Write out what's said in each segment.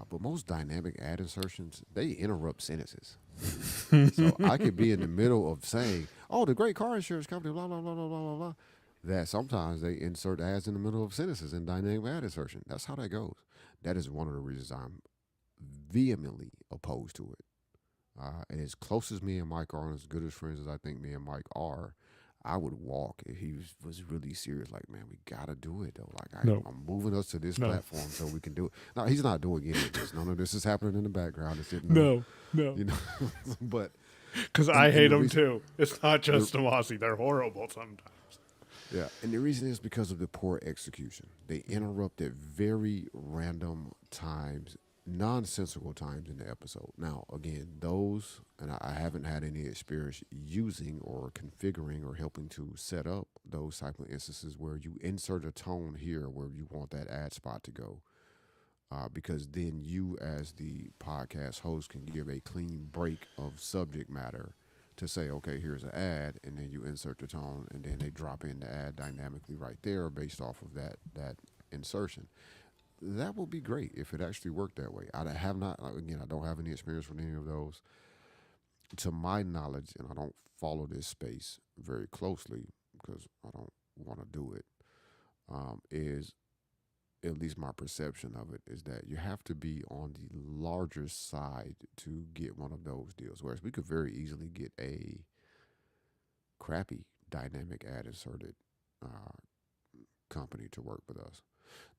But most dynamic ad insertions, they interrupt sentences. So I could be in the middle of saying, "Oh, the great car insurance company, blah blah blah blah blah blah blah." That sometimes they insert ads in the middle of sentences in dynamic ad insertion. That's how that goes. That is one of the reasons I'm vehemently opposed to it. And as close as me and Mike are, and as good as friends as I think me and Mike are, I would walk if he was really serious. Like, man, we gotta do it though. Like, No, I'm moving us to this no, platform so we can do it. No, he's not doing any of this. None of this is happening in the background. It's in the, no, no. you know. But Because and I and hate the them reason, too. It's not the, just Demasi. They're horrible sometimes. yeah, and the reason is because of the poor execution. They interrupt at very random times, nonsensical times in the episode. Now, again, those, and I haven't had any experience using or configuring or helping to set up those type of instances where you insert a tone here where you want that ad spot to go. Because then you, as the podcast host, can give a clean break of subject matter to say, okay, here's an ad, and then you insert the tone, and then they drop in the ad dynamically right there based off of that insertion. That would be great if it actually worked that way. I have not, again, I don't have any experience with any of those. To my knowledge, and I don't follow this space very closely because I don't want to do it, is at least my perception of it is that you have to be on the larger side to get one of those deals. Whereas we could very easily get a crappy dynamic ad inserted uh, company to work with us.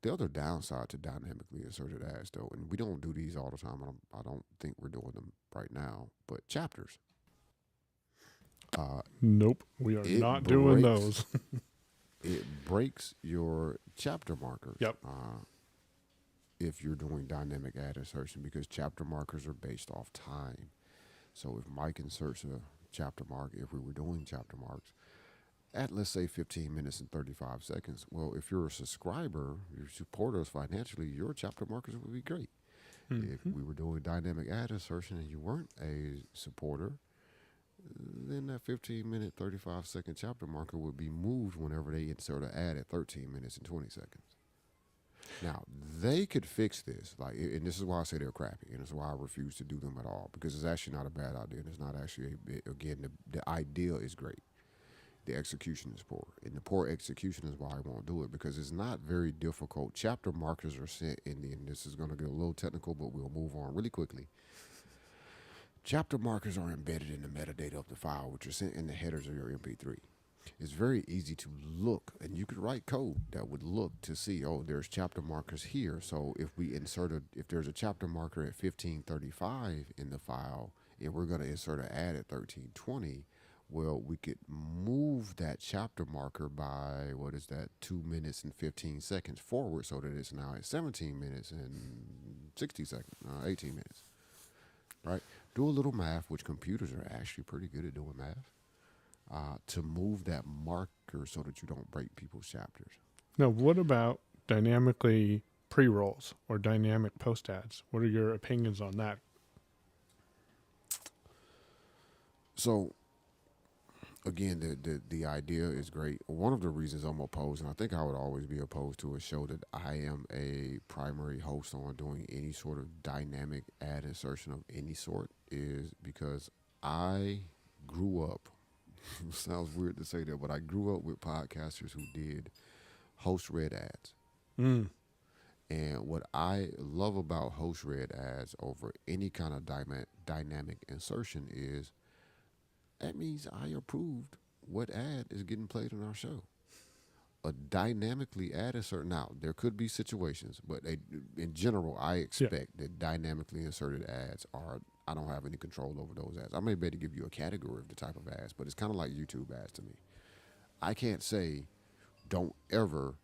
The other downside to dynamically inserted ads, though, and we don't do these all the time. I don't think we're doing them right now, but chapters. Uh, Nope, we are it not doing breaks those. it breaks your chapter markers. Yep. If you're doing dynamic ad insertion because chapter markers are based off time. So if Mike inserts a chapter mark, if we were doing chapter marks at let's say 15 minutes and 35 seconds, well, if you're a subscriber, you support us financially, your chapter markers would be great. If Mm-hmm. we were doing dynamic ad insertion and you weren't a supporter, then that 15-minute, 35-second chapter marker would be moved whenever they insert an ad at 13 minutes and 20 seconds. Now they could fix this, like, and this is why I say they're crappy, and this is why I refuse to do them at all because it's actually not a bad idea, and it's not actually again the idea is great, the execution is poor, and the poor execution is why I won't do it because it's not very difficult. Chapter markers are sent in the, and this is going to get a little technical, but we'll move on really quickly. Chapter markers are embedded in the metadata of the file, which are sent in the headers of your MP3. It's very easy to look, and you could write code that would look to see, oh, there's chapter markers here. So if we if there's a chapter marker at 1535 in the file, and we're going to insert an ad at 1320, well, we could move that chapter marker by, what is that, 2 minutes and 15 seconds forward so that it's now at 17 minutes and 60 seconds, 18 minutes, right? Do a little math, which computers are actually pretty good at doing math to move that marker so that you don't break people's chapters. Now, what about dynamically pre-rolls or dynamic post ads? What are your opinions on that? So again, the idea is great. One of the reasons I'm opposed, and I think I would always be opposed to a show that I am a primary host on doing any sort of dynamic ad insertion of any sort, is because I grew up. Sounds weird to say that, but I grew up with podcasters who did host read ads. Mm. And what I love about host read ads over any kind of dynamic insertion is that means I approved what ad is getting played on our show. A dynamically ad insert. Now, there could be situations, but in general, I expect that dynamically inserted ads are, I don't have any control over those ads. I may be able to give you a category of the type of ads, but it's kind of like YouTube ads to me. I can't say, don't ever,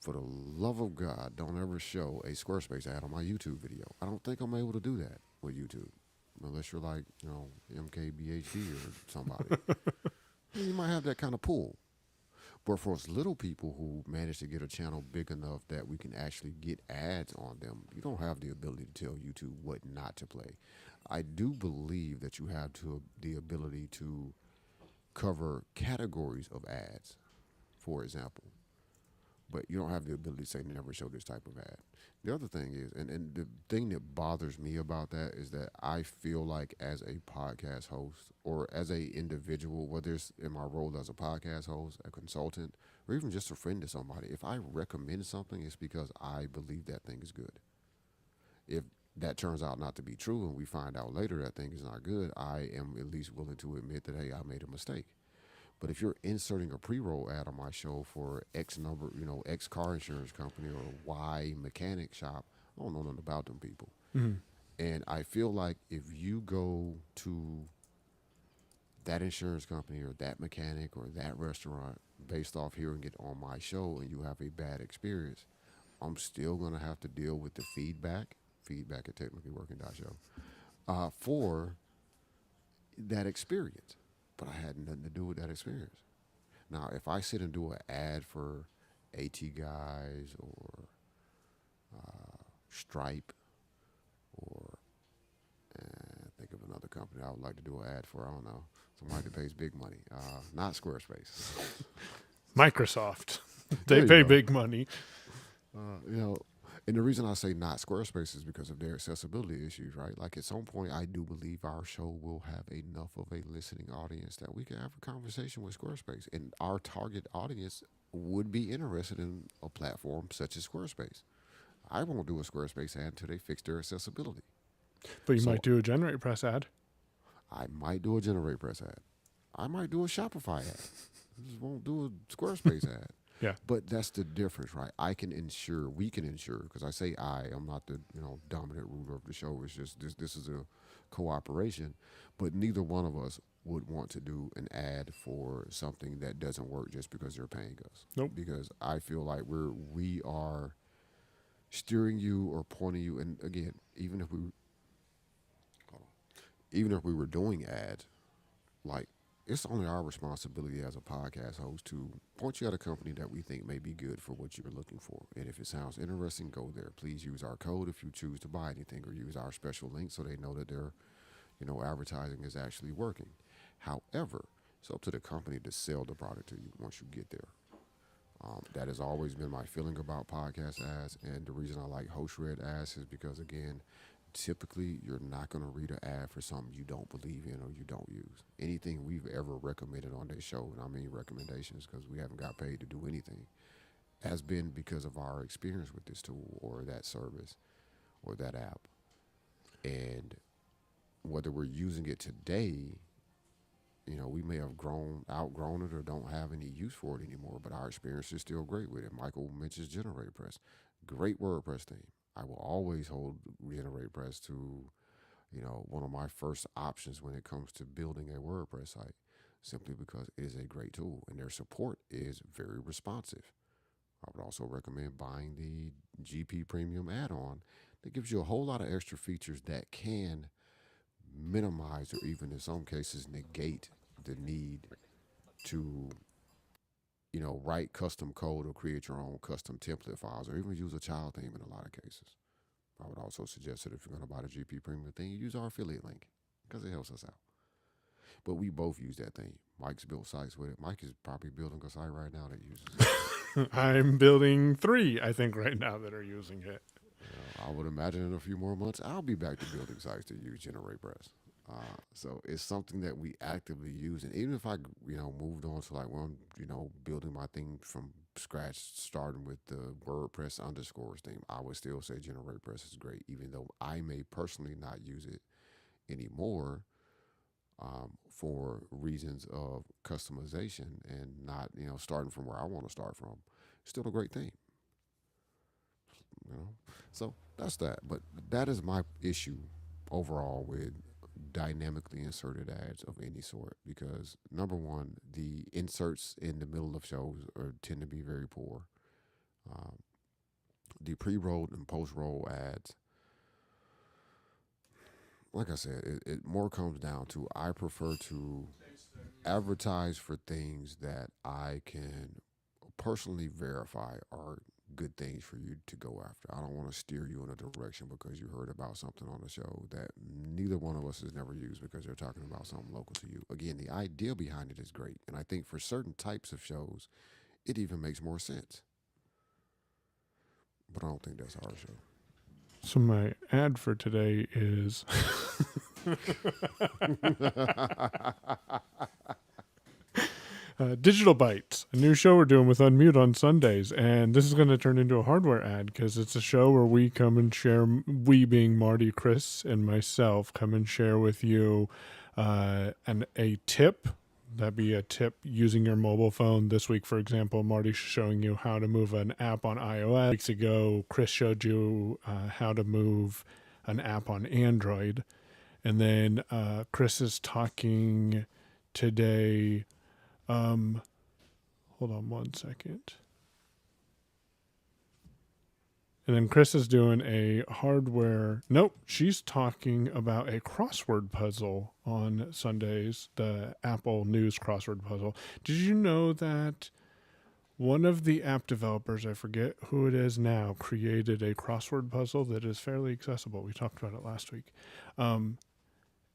for the love of God, don't ever show a Squarespace ad on my YouTube video. I don't think I'm able to do that with YouTube. Unless you're like, MKBHD or somebody. You might have that kind of pull. But for us little people who manage to get a channel big enough that we can actually get ads on them, you don't have the ability to tell YouTube what not to play. I do believe that you have the ability to cover categories of ads, for example. but you don't have the ability to say never show this type of ad. The other thing is, and the thing that bothers me about that is that I feel like as a podcast host or as a individual, whether it's in my role as a podcast host, a consultant, or even just a friend to somebody, if I recommend something, it's because I believe that thing is good. If that turns out not to be true and we find out later that thing is not good, I am at least willing to admit that, hey, I made a mistake. But if you're inserting a pre-roll ad on my show for X number, X car insurance company or Y mechanic shop, I don't know nothing about them people. Mm. And I feel like if you go to that insurance company or that mechanic or that restaurant based off hearing it on my show and you have a bad experience, I'm still going to have to deal with the feedback at technicallyworking.show, for that experience. But I had nothing to do with that experience. Now, if I sit and do an ad for AT Guys or Stripe or think of another company I would like to do an ad for, I don't know, somebody that pays big money, not Squarespace. Microsoft. They There you pay go. big money. You know, and the reason I say not Squarespace is because of their accessibility issues, right? Like at some point, I do believe our show will have enough of a listening audience that we can have a conversation with Squarespace, and our target audience would be interested in a platform such as Squarespace. I won't do a Squarespace ad until they fix their accessibility. But you So might do a Generate Press ad. I might do a Generate Press ad. I might do a Shopify ad. I just won't do a Squarespace ad. Yeah. But that's the difference, right? We can ensure, because I say I'm not the dominant ruler of the show. It's just this is a cooperation. But neither one of us would want to do an ad for something that doesn't work just because they're paying us. Nope. Because I feel like we are steering you or pointing you, and again, even if we were doing ads, like it's only our responsibility as a podcast host to point you at a company that we think may be good for what you're looking for. And if it sounds interesting, go there. Please use our code if you choose to buy anything, or use our special link so they know that their advertising is actually working. However, it's up to the company to sell the product to you once you get there. That has always been my feeling about podcast ads, and the reason I like host read ads is because, again, typically you're not going to read an ad for something you don't believe in or you don't use. Anything we've ever recommended on this show, and I mean recommendations because we haven't got paid to do anything, has been because of our experience with this tool or that service or that app. And whether we're using it today, we may have outgrown it or don't have any use for it anymore, but our experience is still great with it. Michael mentions Generate Press. Great WordPress theme. I will always hold Generate Press to, one of my first options when it comes to building a WordPress site, simply because it is a great tool and their support is very responsive. I would also recommend buying the GP Premium add-on that gives you a whole lot of extra features that can minimize or even in some cases negate the need to write custom code or create your own custom template files or even use a child theme in a lot of cases. I would also suggest that if you're going to buy the GP Premium thing, you use our affiliate link because it helps us out. But we both use that thing. Mike's built sites with it. Mike is probably building a site right now that uses it. I'm building 3, I think, right now that are using it. I would imagine in a few more months, I'll be back to building sites that use Generate Press. So it's something that we actively use. And even if I, moved on to like, well, building my thing from scratch, starting with the WordPress underscores theme, I would still say Generate Press is great, even though I may personally not use it anymore, for reasons of customization and not, starting from where I want to start from. Still a great thing. So that's that. But that is my issue overall with dynamically inserted ads of any sort, because number one, the inserts in the middle of shows tend to be very poor. Um, the pre-roll and post-roll ads, like I said, it more comes down to I prefer to advertise for things that I can personally verify are good things for you to go after. I don't want to steer you in a direction because you heard about something on the show that neither one of us has never used because they're talking about something local to you. Again, the idea behind it is great. And I think for certain types of shows, it even makes more sense. but I don't think that's our show. So my ad for today is Digital Bites, a new show we're doing with Unmute on Sundays. And this is going to turn into a hardware ad because it's a show where we come and share, we being Marty, Chris, and myself, come and share with you a tip. That'd be a tip using your mobile phone. This week, for example, Marty's showing you how to move an app on iOS. Weeks ago, Chris showed you how to move an app on Android. And then Chris is talking today. Hold on one second. And then Chris is doing a hardware. Nope, she's talking about a crossword puzzle on Sundays, the Apple News crossword puzzle. Did you know that one of the app developers, I forget who it is now, created a crossword puzzle that is fairly accessible? We talked about it last week.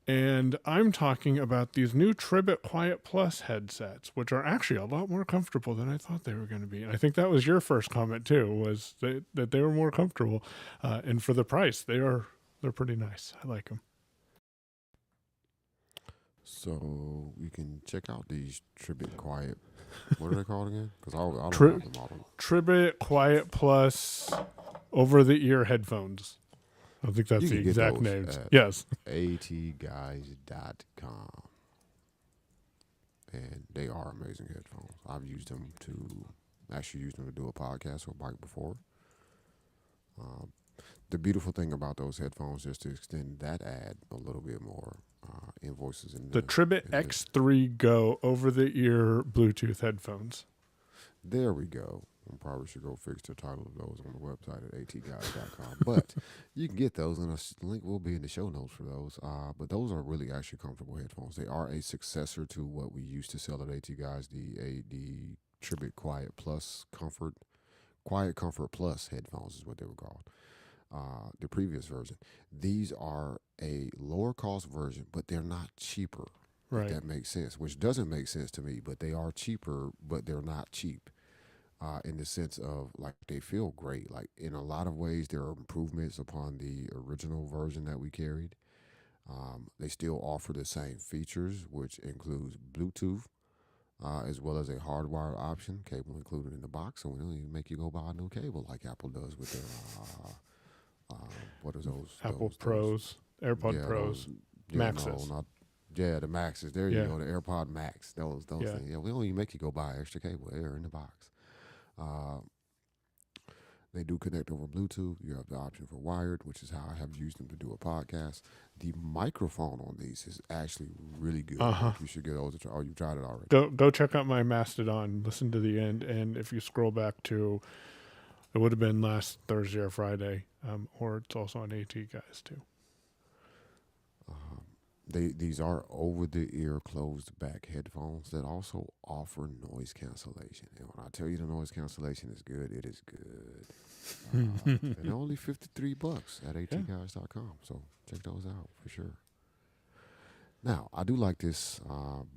And I'm talking about these new Tribit Quiet Plus headsets, which are actually a lot more comfortable than I thought they were going to be. And I think that was your first comment too, was that they were more comfortable. And for the price, they're pretty nice. I like them. So you can check out these Tribit Quiet. What are they called again? Because I don't Tri- have them all. Tribit Quiet Plus over-the-ear headphones. I think that's You the can get exact those names. at Yes. atguys.com. And they are amazing headphones. I've used them to do a podcast with Mike before. The beautiful thing about those headphones, just to extend that ad a little bit more, invoices in The Tribit X3 Go over-the-ear Bluetooth headphones. There we go. I probably should go fix the title of those on the website at atguys.com. But you can get those, and a link will be in the show notes for those. But those are really actually comfortable headphones. They are a successor to what we used to sell at AT Guys, the Tribit Quiet Comfort Plus headphones is what they were called. The previous version. These are a lower cost version, but they're not cheaper. Right. If that makes sense, which doesn't make sense to me, but they are cheaper, but they're not cheap. In the sense of, like, they feel great. Like, in a lot of ways, there are improvements upon the original version that we carried. They still offer the same features, which includes Bluetooth, as well as a hardwired option, cable included in the box. So we don't even make you go buy a new cable like Apple does with their, what are those? Apple those, Pros, AirPod Pros, Maxes. The Maxes. There you go, the AirPod Max. Those Yeah. things. Yeah, we don't even make you go buy extra cable. They're in the box. They do connect over Bluetooth. You have the option for wired, which is how I have used them to do a podcast. The microphone on these is actually really good. Like, you should get those. Oh, you tried it already. Go check out my Mastodon. Listen to the end, and if you scroll back to, it would have been last Thursday or Friday, or it's also on AT Guys too. These are over-the-ear closed-back headphones that also offer noise cancellation. And when I tell you the noise cancellation is good, it is good. And only $53 at atguys.com. So check those out for sure. Now, I do like this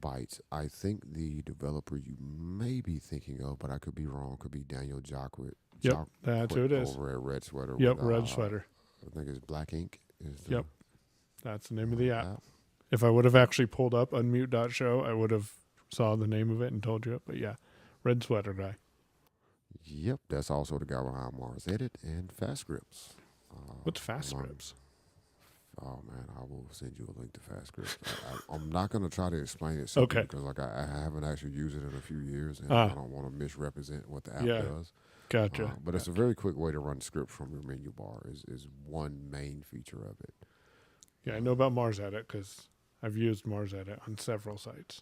Bytes. I think the developer you may be thinking of, but I could be wrong, could be Daniel Jacquet. Yep, that's who it is. Over at Red Sweater. Yep, with, Red Sweater. I think it's Black Ink. Yep, that's the name of the app. If I would have actually pulled up unmute.show, I would have saw the name of it and told you it. But yeah, Red Sweater guy. Yep, that's also the guy behind Mars Edit and Fast Scripts. What's Fast Scripts? Oh man, I will send you a link to Fast Scripts. I'm not going to try to explain it simply because like I haven't actually used it in a few years, and I don't want to misrepresent what the app does. Gotcha. But it's a very quick way to run scripts from your menu bar. Is one main feature of it. Yeah, I know about Mars Edit because I've used Mars Edit on several sites.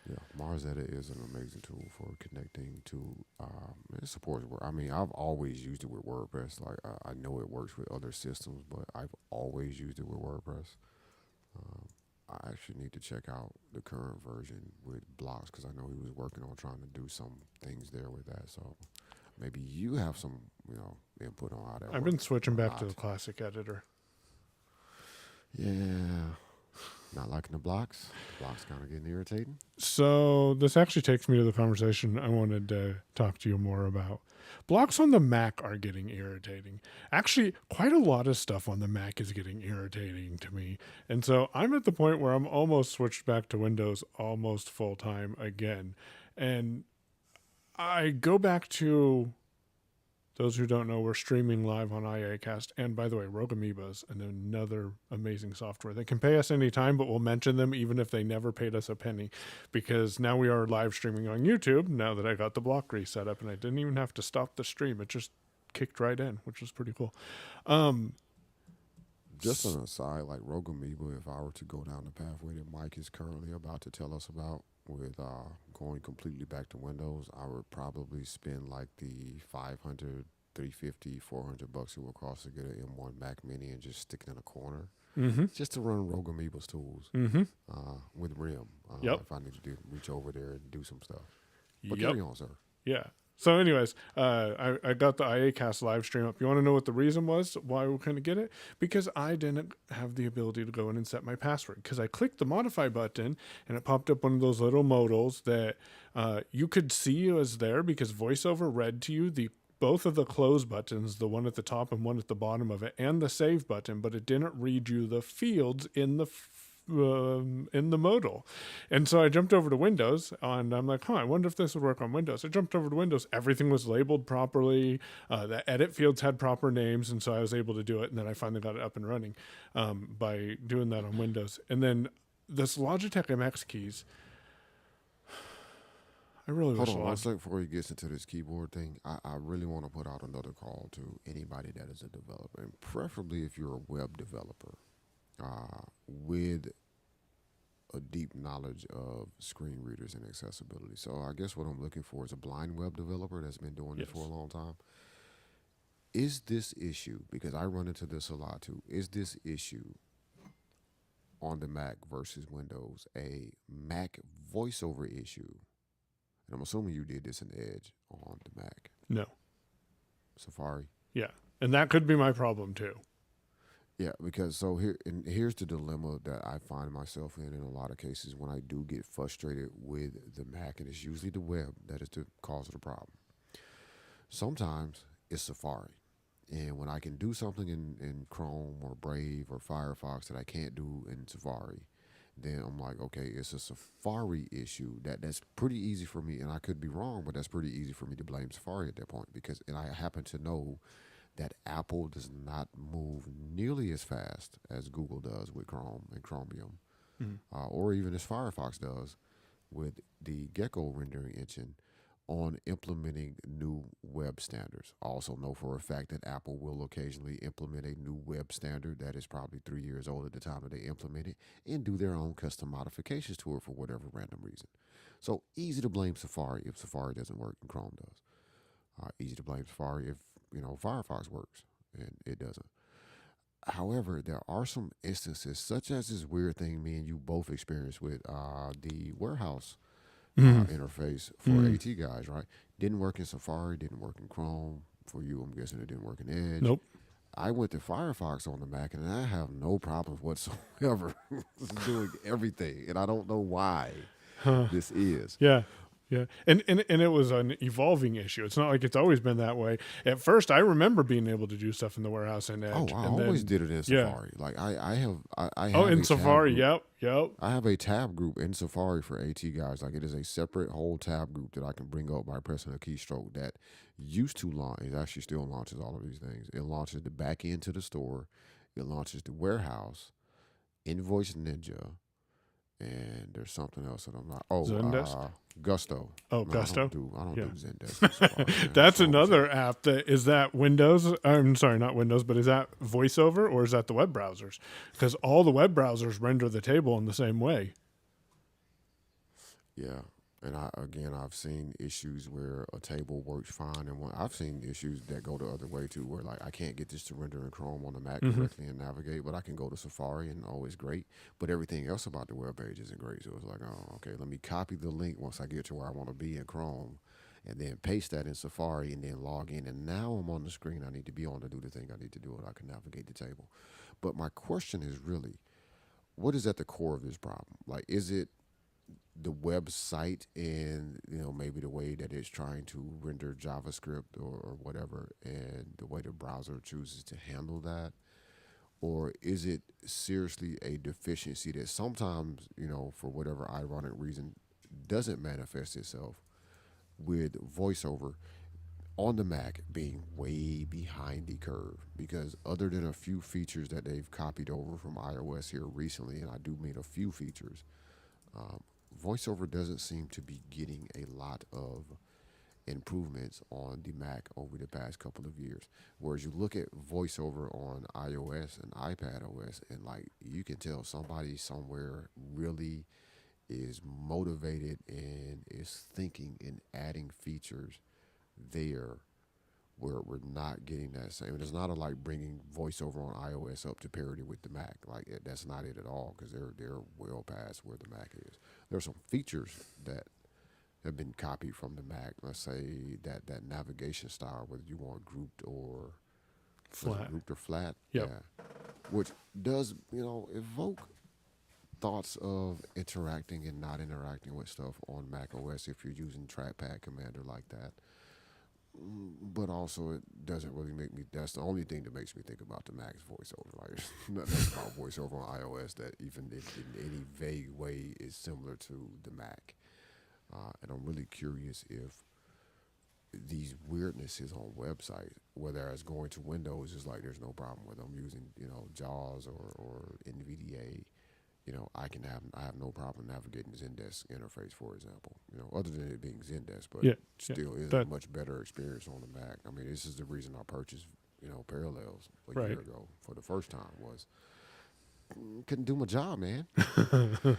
Yeah, Mars Edit is an amazing tool for connecting to. It supports Word. I mean, I've always used it with WordPress. Like I know it works with other systems, but I've always used it with WordPress. I actually need to check out the current version with blocks because I know he was working on trying to do some things there with that. So maybe you have some, input on how that. I've been switching back to the classic editor. Yeah. Not liking the blocks. The blocks kind of getting irritating. So this actually takes me to the conversation I wanted to talk to you more about. Blocks on the Mac are getting irritating. Actually, quite a lot of stuff on the Mac is getting irritating to me. And so I'm at the point where I'm almost switched back to Windows almost full time again. And I go back to those who don't know, we're streaming live on IAcast. And by the way, Rogue Amoebas and another amazing software. They can pay us anytime, but we'll mention them even if they never paid us a penny. Because now we are live streaming on YouTube now that I got the block reset up and I didn't even have to stop the stream. It just kicked right in, which was pretty cool. Just an aside, like Rogue Amoeba, if I were to go down the pathway that Mike is currently about to tell us about with going completely back to Windows, I would probably spend like the 500, 350, $400 it would cost to get an M1 Mac Mini and just stick it in a corner. Mm-hmm. Just to run Rogue Amoeba's tools Mm-hmm. with RIM. Yep. If I need to reach over there and do some stuff. But Yep. carry on, sir. Yeah. So, anyways, I got the IAcast live stream up. You want to know what the reason was why we couldn't get it? Because I didn't have the ability to go in and set my password. Because I clicked the modify button and it popped up one of those little modals that you could see was there because VoiceOver read to you the both of the close buttons, the one at the top and one at the bottom of it, and the save button, but it didn't read you the fields in the modal. And so I jumped over to Windows and I'm like, I wonder if this would work on Windows. I jumped over to Windows. Everything was labeled properly. The edit fields had proper names. And so I was able to do it. And then I finally got it up and running by doing that on Windows. And then this Logitech MX keys, I really Hold wish on one second before he gets into this keyboard thing. I really want to put out another call to anybody that is a developer, and preferably if you're a web developer with a deep knowledge of screen readers and accessibility. So I guess what I'm looking for is a blind web developer that's been doing this for a long time. Is this issue, because I run into this a lot too, is this issue on the Mac versus Windows a Mac voiceover issue? And I'm assuming you did this in Edge on the Mac. No. Safari. Yeah. And that could be my problem too. Yeah, because here's the dilemma that I find myself in a lot of cases when I do get frustrated with the Mac, and it's usually the web that is the cause of the problem. Sometimes it's Safari. And when I can do something in Chrome or Brave or Firefox that I can't do in Safari, then I'm like, okay, it's a Safari issue. That's pretty easy for me, and I could be wrong, but that's pretty easy for me to blame Safari at that point and I happen to know that Apple does not move nearly as fast as Google does with Chrome and Chromium, or even as Firefox does with the Gecko rendering engine on implementing new web standards. I also know for a fact that Apple will occasionally implement a new web standard that is probably 3 years old at the time that they implement it and do their own custom modifications to it for whatever random reason. So easy to blame Safari if Safari doesn't work and Chrome does. Easy to blame Safari if Firefox works and it doesn't. However, there are some instances, such as this weird thing me and you both experienced with the warehouse interface for AT guys, right? Didn't work in Safari, didn't work in Chrome. For you, I'm guessing it didn't work in Edge. Nope. I went to Firefox on the Mac, and I have no problems whatsoever doing everything, and I don't know why this is. Yeah. Yeah. And it was an evolving issue. It's not like it's always been that way. At first, I remember being able to do stuff in the warehouse in Edge. Oh, I always did it in Safari. Like I have in a Safari. tab Yep. I have a tab group in Safari for AT guys. Like it is a separate whole tab group that I can bring up by pressing a keystroke that used to launch. It actually still launches all of these things. It launches the back end to the store. It launches the warehouse, Invoice Ninja, and there's something else that I'm not. Oh, Zendesk? Gusto. Oh, No, Gusto? I don't Yeah. do Zendesk. in Safari, man. That's wrong with another you? app is that Windows. I'm sorry, not Windows, but is that VoiceOver or is that the web browsers? Because all the web browsers render the table in the same way. Yeah. And I've seen issues where a table works fine, and I've seen issues that go the other way too, where like I can't get this to render in Chrome on the Mac correctly and navigate, but I can go to Safari and always great. But everything else about the web page isn't great, so it's like, oh, okay, let me copy the link once I get to where I want to be in Chrome, and then paste that in Safari, and then log in, and now I'm on the screen I need to be on to do the thing I need to do, and I can navigate the table. But my question is really, what is at the core of this problem? Like, is it the website and maybe the way that it's trying to render JavaScript or whatever, and the way the browser chooses to handle that, or is it seriously a deficiency that sometimes for whatever ironic reason doesn't manifest itself with voiceover on the Mac being way behind the curve? Because other than a few features that they've copied over from iOS here recently, and I do mean a few features, um, VoiceOver doesn't seem to be getting a lot of improvements on the Mac over the past couple of years. Whereas you look at VoiceOver on iOS and iPad OS, and like you can tell somebody somewhere really is motivated and is thinking and adding features there where we're not getting that same. And it's not a, like bringing voiceover on iOS up to parity with the Mac. Like that's not it at all, because they're well past where the Mac is. There's some features that have been copied from the Mac. Let's say that navigation style, whether you want grouped or Flat. grouped or flat, Yep. yeah, which does evoke thoughts of interacting and not interacting with stuff on Mac OS if you're using trackpad commander like that. But also, it doesn't really make me. That's the only thing that makes me think about the Mac's voiceover. Like, nothing about voiceover on iOS that even in any vague way is similar to the Mac. And I'm really curious if these weirdnesses on websites, whether it's going to Windows, is like there's no problem with them using JAWS or NVDA. I have no problem navigating Zendesk interface, for example. Other than it being Zendesk, but Yeah. still is a much better experience on the Mac. I mean, this is the reason I purchased Parallels a Right. year ago for the first time, was couldn't do my job, man. But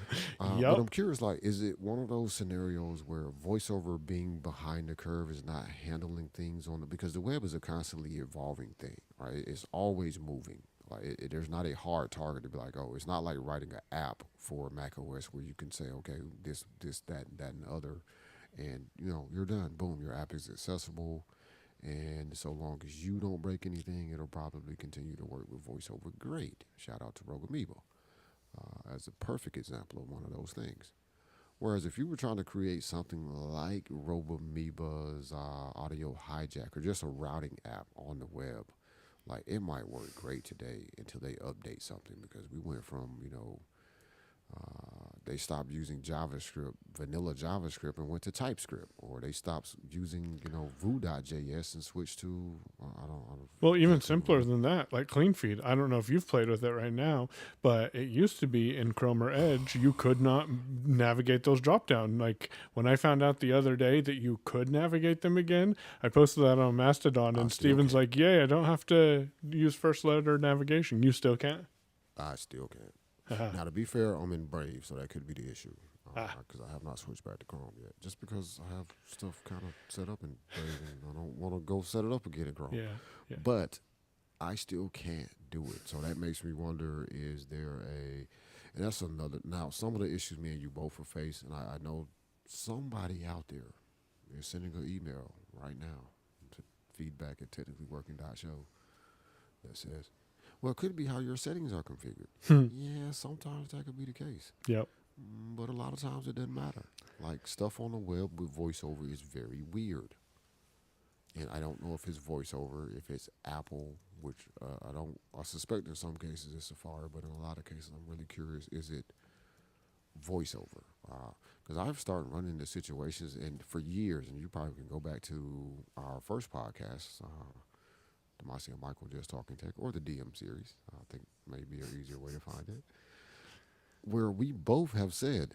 Yep. I'm curious, like, is it one of those scenarios where voiceover being behind the curve is not handling things because the web is a constantly evolving thing, right? It's always moving. Like, there's not a hard target to be like, oh, it's not like writing an app for Mac OS where you can say, okay, this, that, and the other, and you're done. Boom, your app is accessible. And so long as you don't break anything, it'll probably continue to work with VoiceOver great. Shout out to Rogue Amoeba as a perfect example of one of those things. Whereas if you were trying to create something like Robo Amoeba's Audio Hijack, or just a routing app on the web, like, it might work great today until they update something, because we went from they stopped using JavaScript, vanilla JavaScript, and went to TypeScript, or they stopped using Vue.js and switched to I don't Well, even exactly simpler remember. than that, like CleanFeed. I don't know if you've played with it right now, but it used to be in Chrome or Edge, you could not navigate those drop down. Like when I found out the other day that you could navigate them again, I posted that on Mastodon, I and still Steven's can't. like, "Yay, I don't have to use first letter navigation. You still can't." I still can't. Haha. Now, to be fair, I'm in Brave, so that could be the issue. Ah, Because I have not switched back to Chrome yet. Just because I have stuff kind of set up in Brave, and I don't want to go set it up again in Chrome. yeah, yeah. But I still can't do it. So that makes me wonder, is there a. And that's another. Now, some of the issues me and you both are facing, and I know somebody out there is sending an email right now to feedback@technicallyworking.show that says, well, it could be how your settings are configured. Yeah, sometimes that could be the case. Yep. But a lot of times it doesn't matter. Like, stuff on the web with voiceover is very weird. And I don't know if it's voiceover, if it's Apple, which I suspect in some cases it's Safari, but in a lot of cases I'm really curious, is it voiceover? Because I've started running into situations, and for years, and you probably can go back to our first podcast, Damashe and Michael Just Talking Tech, or the DM series, I think maybe an easier way to find it, where we both have said,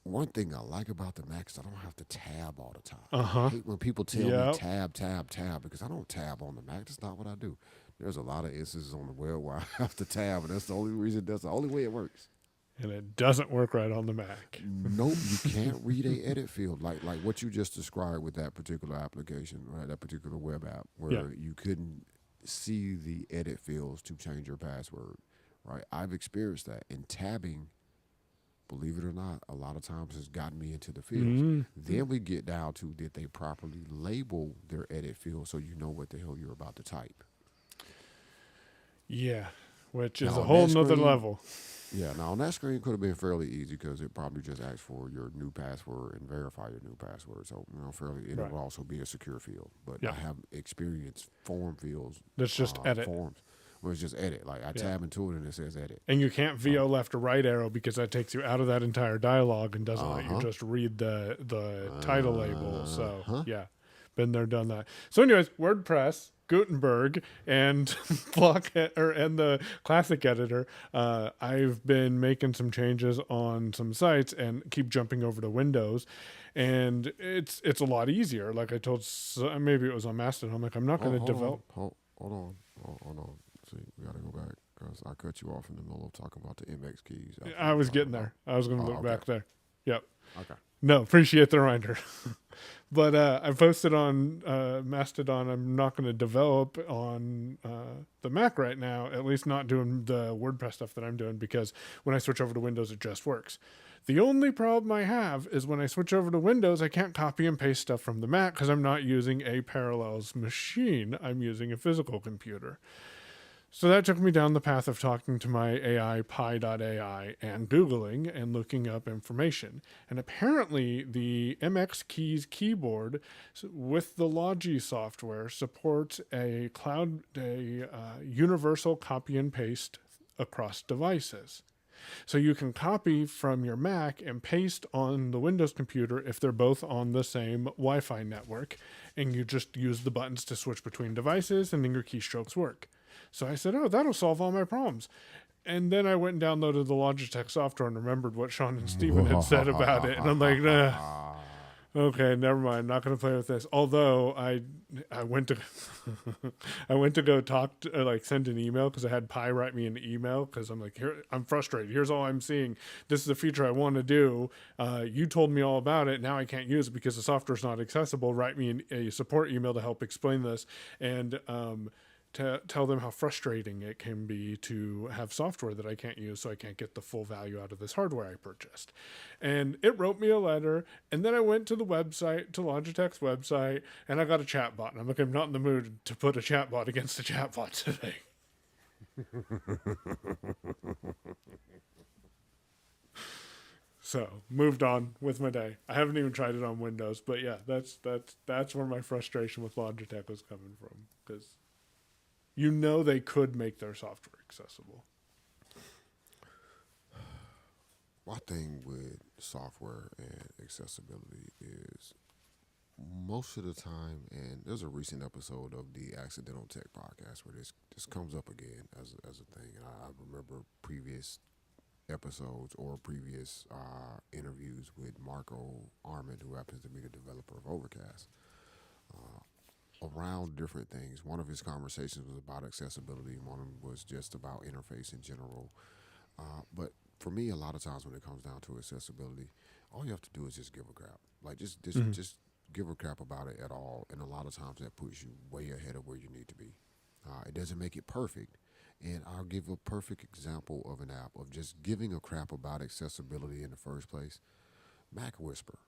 one thing I like about the Mac is I don't have to tab all the time. I Uh-huh. hate when people tell me Yep. tab, because I don't tab on the Mac. That's not what I do. There's a lot of instances on the web where I have to tab, and that's the only reason. That's the only way it works. And it doesn't work right on the Mac. Nope, you can't read a edit field like what you just described with that particular application, right? That particular web app where Yeah. you couldn't see the edit fields to change your password, right? I've experienced that, and tabbing, believe it or not, a lot of times has gotten me into the fields. Mm. Then we get down to, did they properly label their edit field so you know what the hell you're about to type? Yeah. Which is Now a on whole that nother screen, level. Yeah, now on that screen could have been fairly easy because it probably just asked for your new password and verify your new password. So fairly, and it Right. will also be a secure field. But I Yeah. have experienced form fields, Let's just edit. forms where it's just edit. Like I Yeah. tab into it and it says edit. And you can't Uh VO left or right arrow because that takes you out of that entire dialogue and doesn't let you huh. just read the title label. So Huh. yeah, been there, done that. So, anyways, WordPress, Gutenberg, and and the classic editor. I've been making some changes on some sites and keep jumping over to Windows, and it's a lot easier. Like I told, maybe it was on Mastodon. I'm like, I'm not going Oh, to hold on. develop. Hold on. Hold on. See, we got to go back because I cut you off in the middle of talking about the MX keys after I you were was talking getting about. there. I was going to Oh, look okay. back there. Yep. Okay. No, appreciate the reminder. But I posted on Mastodon. I'm not going to develop on the Mac right now, at least not doing the WordPress stuff that I'm doing, because when I switch over to Windows, it just works. The only problem I have is when I switch over to Windows, I can't copy and paste stuff from the Mac because I'm not using a Parallels machine. I'm using a physical computer. So that took me down the path of talking to my AI, Pi.ai, and Googling and looking up information. And apparently, the MX Keys keyboard with the Logi software supports a universal copy and paste across devices. So you can copy from your Mac and paste on the Windows computer if they're both on the same Wi Fi network. And you just use the buttons to switch between devices, and then your keystrokes work. So I said, oh, that'll solve all my problems. And then I went and downloaded the Logitech software and remembered what Sean and Steven had said about it. And I'm like, okay, never mind. Not going to play with this. Although I went to I went to go talk to, like send an email because I had Pi write me an email because I'm like, here, I'm frustrated. Here's all I'm seeing. This is a feature I want to do. You told me all about it. Now I can't use it because the software's not accessible. Write me a support email to help explain this. And to tell them how frustrating it can be to have software that I can't use, so I can't get the full value out of this hardware I purchased. And it wrote me a letter, and then I went to the website, to Logitech's website, and I got a chatbot. And I'm like, I'm not in the mood to put a chatbot against a chatbot today. So moved on with my day. I haven't even tried it on Windows, but yeah, that's where my frustration with Logitech was coming from, because they could make their software accessible. My thing with software and accessibility is most of the time, and there's a recent episode of the Accidental Tech podcast where this comes up again as a thing, and I remember previous episodes or previous interviews with Marco Armand, who happens to be the developer of Overcast, around different things. One of his conversations was about accessibility, one of them was just about interface in general. But for me, a lot of times when it comes down to accessibility, all you have to do is just give a crap. Like Mm-hmm. just give a crap about it at all. And a lot of times that puts you way ahead of where you need to be. It doesn't make it perfect. And I'll give a perfect example of an app of just giving a crap about accessibility in the first place. Mac Whisper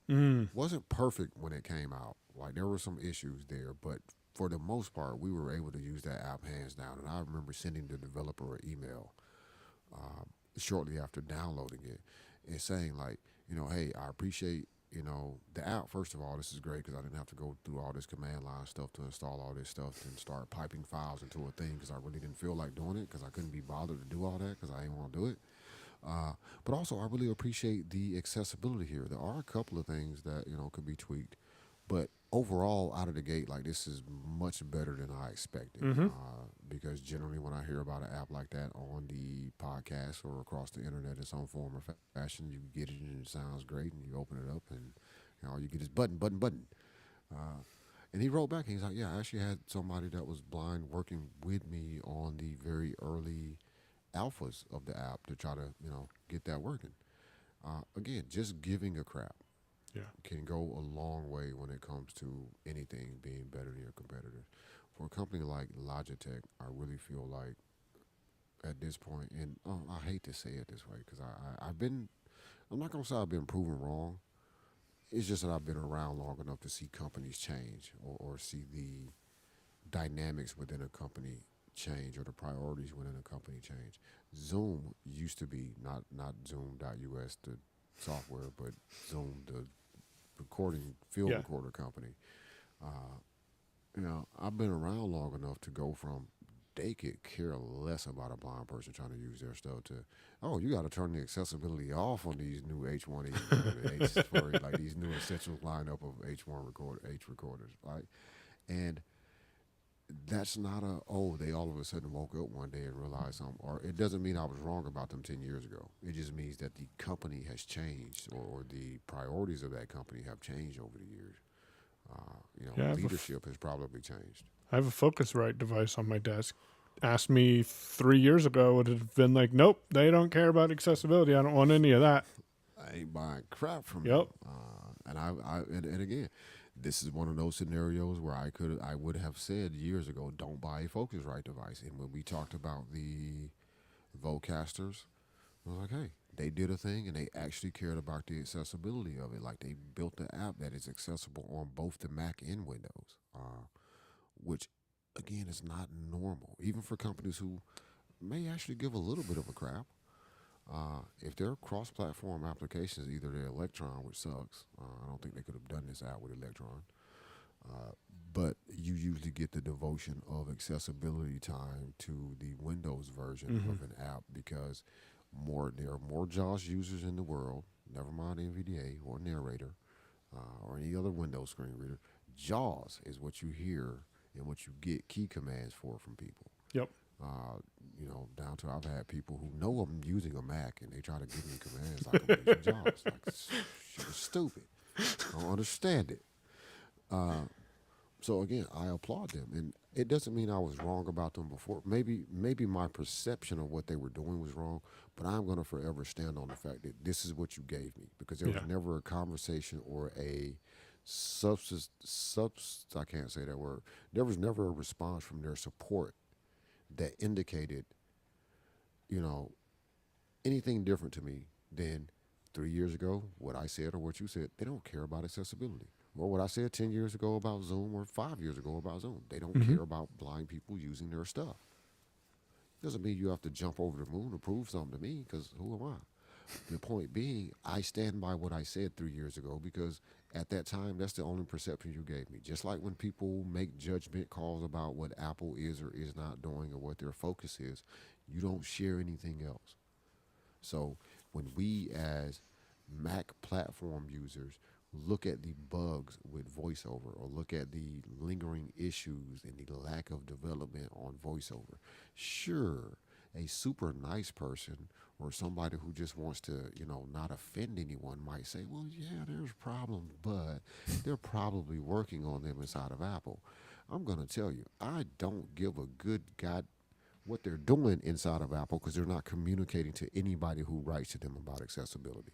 Mm. wasn't perfect when it came out. Like there were some issues there, but for the most part, we were able to use that app hands down. And I remember sending the developer an email shortly after downloading it and saying like, hey, I appreciate the app. First of all, this is great because I didn't have to go through all this command line stuff to install all this stuff and start piping files into a thing because I really didn't feel like doing it because I couldn't be bothered to do all that because I didn't want to do it. But also, I really appreciate the accessibility here. There are a couple of things that could be tweaked, but overall, out of the gate, like this is much better than I expected. Mm-hmm. Because generally, when I hear about an app like that on the podcast or across the internet in some form or fashion, you get it and it sounds great, and you open it up, and all you get is button, button, button. Uh, and he wrote back, and he's like, "Yeah, I actually had somebody that was blind working with me on the very early alphas of the app to try to get that working." Again, just giving a crap Yeah. can go a long way when it comes to anything being better than your competitors. For a company like Logitech, I really feel like at this point, and I hate to say it this way because I'm not gonna say I've been proven wrong. It's just that I've been around long enough to see companies change or see the dynamics within a company change or the priorities within a company change. Zoom used to be not Zoom.us, the software, but Zoom, the recording field Yeah. recorder company. Uh, I've been around long enough to go from they could care less about a blind person trying to use their stuff to, oh, you got to turn the accessibility off on these new H1s or the H for like these new essentials lineup of H recorders, right? And that's not a, oh, they all of a sudden woke up one day and realized something, or it doesn't mean I was wrong about them 10 years ago. It just means that the company has changed, or the priorities of that company have changed over the years. Yeah. Leadership has probably changed. I have a Focusrite device on my desk. Asked me 3 years ago, would have been like, nope, they don't care about accessibility. I don't want any of that. I ain't buying crap from Yep. you. And again, this is one of those scenarios where I would have said years ago, don't buy a Focusrite device. And when we talked about the Vocasters, I was like, hey, they did a thing and they actually cared about the accessibility of it. Like they built the app that is accessible on both the Mac and Windows, which again is not normal, even for companies who may actually give a little bit of a crap. If they're cross-platform applications, either they're Electron, which sucks. I don't think they could have done this out with Electron. Uh, but you usually get the devotion of accessibility time to the Windows version Mm-hmm. of an app because there are more JAWS users in the world. Never mind NVDA or Narrator or any other Windows screen reader. JAWS is what you hear and what you get key commands from people. Yep. Down to I've had people who know I'm using a Mac and they try to give me commands like I'm using JAWS. Like, shit is stupid. I don't understand it. So again, I applaud them, and it doesn't mean I was wrong about them before. Maybe my perception of what they were doing was wrong, but I'm going to forever stand on the fact that this is what you gave me because there was Yeah. never a conversation or a subs. I can't say that word. There was never a response from their support that indicated, you know, anything different to me than 3 years ago, what I said or what you said. They don't care about accessibility. Or what I said 10 years ago about Zoom or 5 years ago about Zoom. They don't Mm-hmm. care about blind people using their stuff. Doesn't mean you have to jump over the moon to prove something to me because who am I? The point being, I stand by what I said 3 years ago because at that time, that's the only perception you gave me. Just like when people make judgment calls about what Apple is or is not doing or what their focus is, you don't share anything else. So when we as Mac platform users look at the bugs with voiceover or look at the lingering issues and the lack of development on voiceover, sure, a super nice person or somebody who just wants to, not offend anyone might say, well, yeah, there's problems, but they're probably working on them inside of Apple. I'm going to tell you, I don't give a good God what they're doing inside of Apple because they're not communicating to anybody who writes to them about accessibility.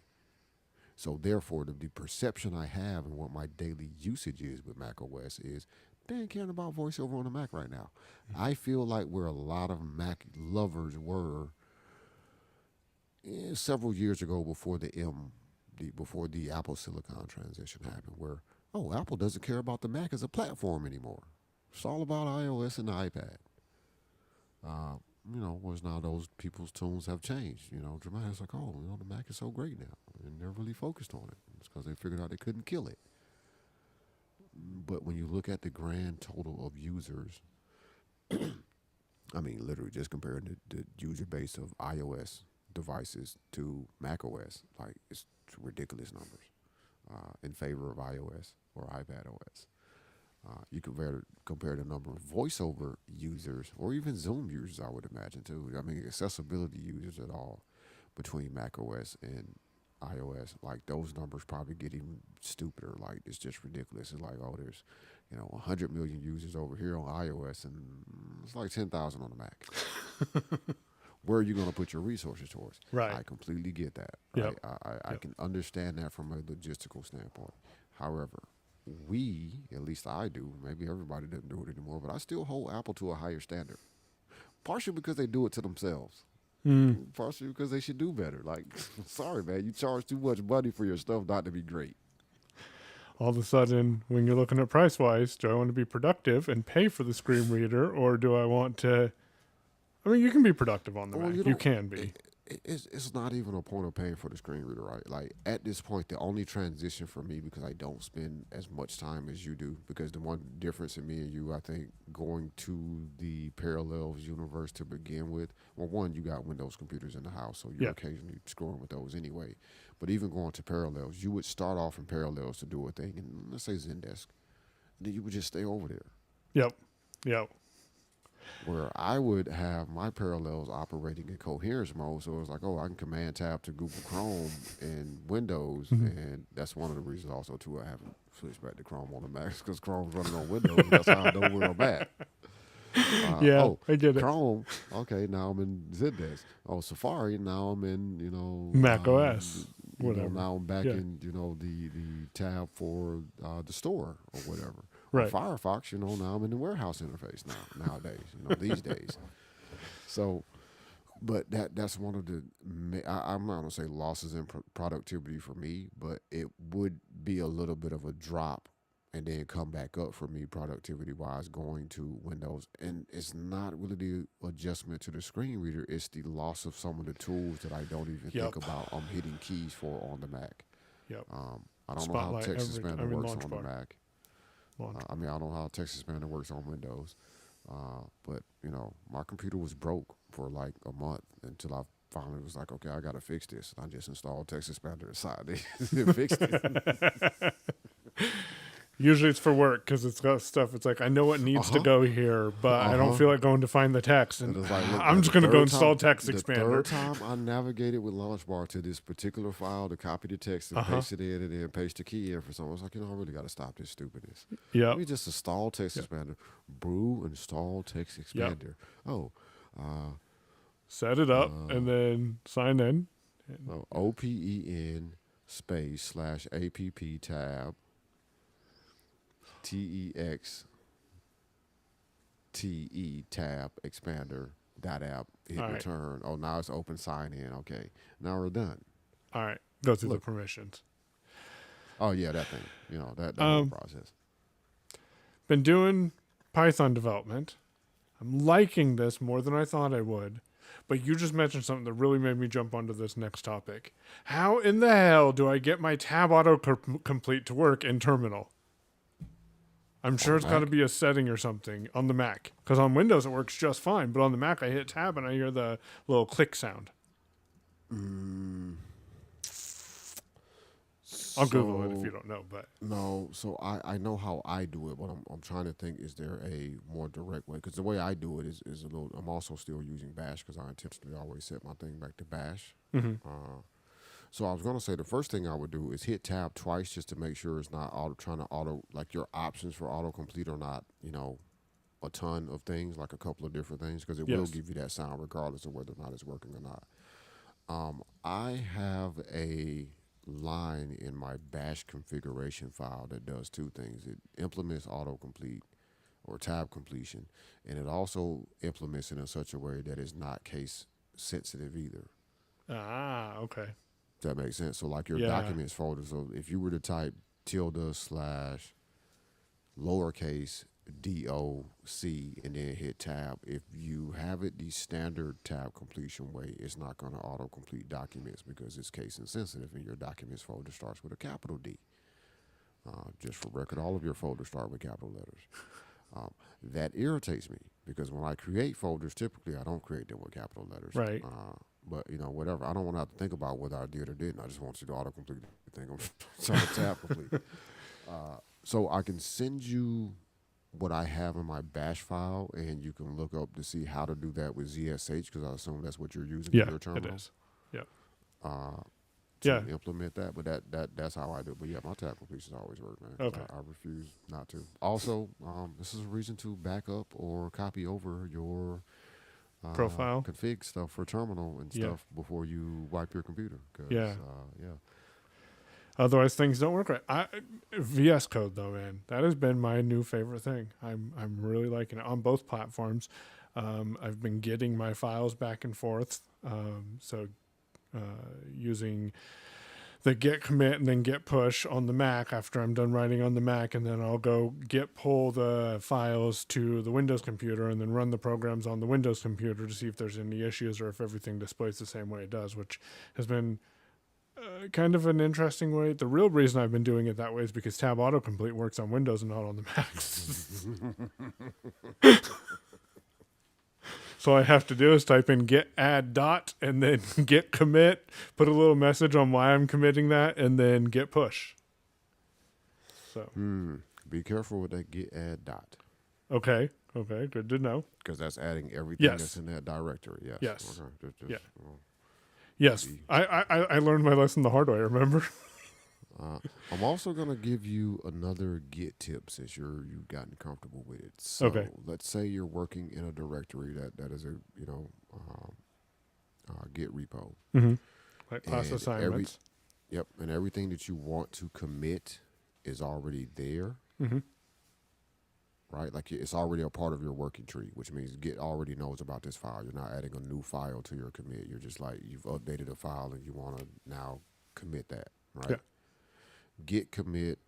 So therefore, the perception I have and what my daily usage is with Mac OS is they ain't caring about voiceover on the Mac right now. I feel like where a lot of Mac lovers were several years ago before the Apple Silicon transition happened, where Apple doesn't care about the Mac as a platform anymore. It's all about iOS and the iPad. Uh, was now those people's tunes have changed. Dramatic's like, the Mac is so great now, and they're really focused on it. It's because they figured out they couldn't kill it. But when you look at the grand total of users, I mean, literally just comparing the user base of iOS devices to Mac OS, like it's ridiculous numbers in favor of iOS or iPad OS. You compare the number of voiceover users or even Zoom users, I would imagine too. I mean, accessibility users at all between Mac OS and iOS. Like those numbers probably get even stupider. Like it's just ridiculous. It's like, there's 100 million users over here on iOS and it's like 10,000 on the Mac. Where are you going to put your resources towards? Right. I completely get that. Yep. Right? I Yep. can understand that from a logistical standpoint. However, we, at least I do, maybe everybody doesn't do it anymore, but I still hold Apple to a higher standard. Partially because they do it to themselves. Mm. Partially because they should do better. Like, sorry, man, you charge too much money for your stuff not to be great. All of a sudden, when you're looking at price wise, do I want to be productive and pay for the screen reader, or do I want to I mean, you can be productive on the Well, Mac. you You don't. can be. It's not even a point of paying for the screen reader, right? Like at this point, the only transition for me, because I don't spend as much time as you do, because the one difference in me and you, I think, going to the Parallels universe to begin with. Well, one, you got Windows computers in the house, so you're Yeah. occasionally screwing with those anyway. But even going to Parallels, you would start off in Parallels to do a thing, and let's say Zendesk, then you would just stay over there. Yep. Yep. Where I would have my parallels operating in coherence mode. So it was like, oh, I can command tab to Google Chrome and Windows. Mhm. And that's one of the reasons also, too, I haven't switched back to Chrome on the Mac because Chrome's running on Windows. And that's how I know where I'm at. Yeah, Oh, I get it. Chrome. Okay, now I'm in Zendesk. Oh, Safari. Now I'm in, Mac OS, whatever. now I'm back Yeah. in, the tab for the store or whatever. Or Right. Firefox, now I'm in the warehouse interface nowadays, these days. So, but that's one of the, I'm not going to say losses in productivity for me, but it would be a little bit of a drop and then come back up for me productivity wise going to Windows. And it's not really the adjustment to the screen reader, it's the loss of some of the tools that I don't even Yep. think about I'm hitting keys for on the Mac. Yep. I don't know how Spotlight. text expander works on the Launchbar. Mac. Launch. I don't know how text expander works on Windows. But, my computer was broke for like a month until I finally was like, okay, I got to fix this. And I just installed text expander inside it. Fixed it. Usually it's for work because it's got stuff. It's like I know what needs to Uh-huh. go here, but I don't feel like going to find the text, and And it's like, look, I'm man, just the going to go third install time- Text The Expander. third time I navigated with Launchbar to this particular file to copy the text and paste it in and then paste the key in for someone, I was like, I really got to stop this stupidness. Yep. Let me just install Text Expander. Brew install Text Yep. Expander. Oh, Set it up and then sign in. OPEN space /APP tab TEXTE tab expander .app hit All right. return. Oh, now it's open sign in. Okay, now we're done. All right. Go through Look. the permissions. Oh yeah, that thing. That whole process. Been doing Python development. I'm liking this more than I thought I would. But you just mentioned something that really made me jump onto this next topic. How in the hell do I get my tab autocomplete to work in Terminal? I'm sure it's got to Mac? be a setting or something on the Mac. Because on Windows it works just fine. But on the Mac I hit tab and I hear the little click sound. I'll Google it if you don't know. But No, so I know how I do it, but I'm trying to think, is there a more direct way? Because the way I do it is a little, I'm also still using Bash because I intentionally always set my thing back to Bash. So I was going to say the first thing I would do is hit tab twice just to make sure it's not trying to like your options for autocomplete are not, a ton of things, like a couple of different things, because it will Yes. give you that sound regardless of whether or not it's working or not. I have a line in my bash configuration file that does two things. It implements autocomplete or tab completion, and it also implements it in such a way that it's not case sensitive either. okay. Does that make sense? So like your Yeah. documents folder, so if you were to type ~lowercase DOC and then hit tab, if you have it the standard tab completion way, it's not going to autocomplete documents because it's case insensitive, and your documents folder starts with a capital D. Just for record, all of your folders start with capital letters. That irritates me because when I create folders, typically I don't create them with capital letters. Right. But whatever. I don't want to have to think about whether I did or didn't. I just want you to autocomplete the thing. I'm trying to tab complete. So I can send you what I have in my bash file, and you can look up to see how to do that with ZSH because I assume that's what you're using in Yeah, your it terminal. is. Yep. To implement that, but that's how I do it. But yeah, my tab completions always work, man. Okay. I refuse not to. Also, this is a reason to back up or copy over your Profile? config stuff for terminal and Yeah. stuff before you wipe your computer. 'Cause, Yeah. yeah. Otherwise, things don't work right. VS Code, though, man, that has been my new favorite thing. I'm really liking it on both platforms. I've been getting my files back and forth. So using the git commit and then git push on the Mac after I'm done writing on the Mac, and then I'll go git pull the files to the Windows computer and then run the programs on the Windows computer to see if there's any issues or if everything displays the same way it does, which has been kind of an interesting way. The real reason I've been doing it that way is because tab autocomplete works on Windows and not on the Macs. So all I have to do is type in git add dot and then git commit, put a little message on why I'm committing that, and then git push. So Be careful with that git add dot. okay, good to know. Because that's adding everything Yes. that's in that directory. Yes. Yes. Okay. Yeah. Well, Yes, I learned my lesson the hard way. Remember? I'm also gonna give you another Git tip since you've gotten comfortable with it. So Okay. let's say you're working in a directory that is a Git repo. Mm-hmm. Like class And assignments. And everything that you want to commit is already there, Mm-hmm. right? Like it's already a part of your working tree, which means Git already knows about this file. You're not adding a new file to your commit. You're just like you've updated a file and you want to now commit that, right? Yeah. Git commit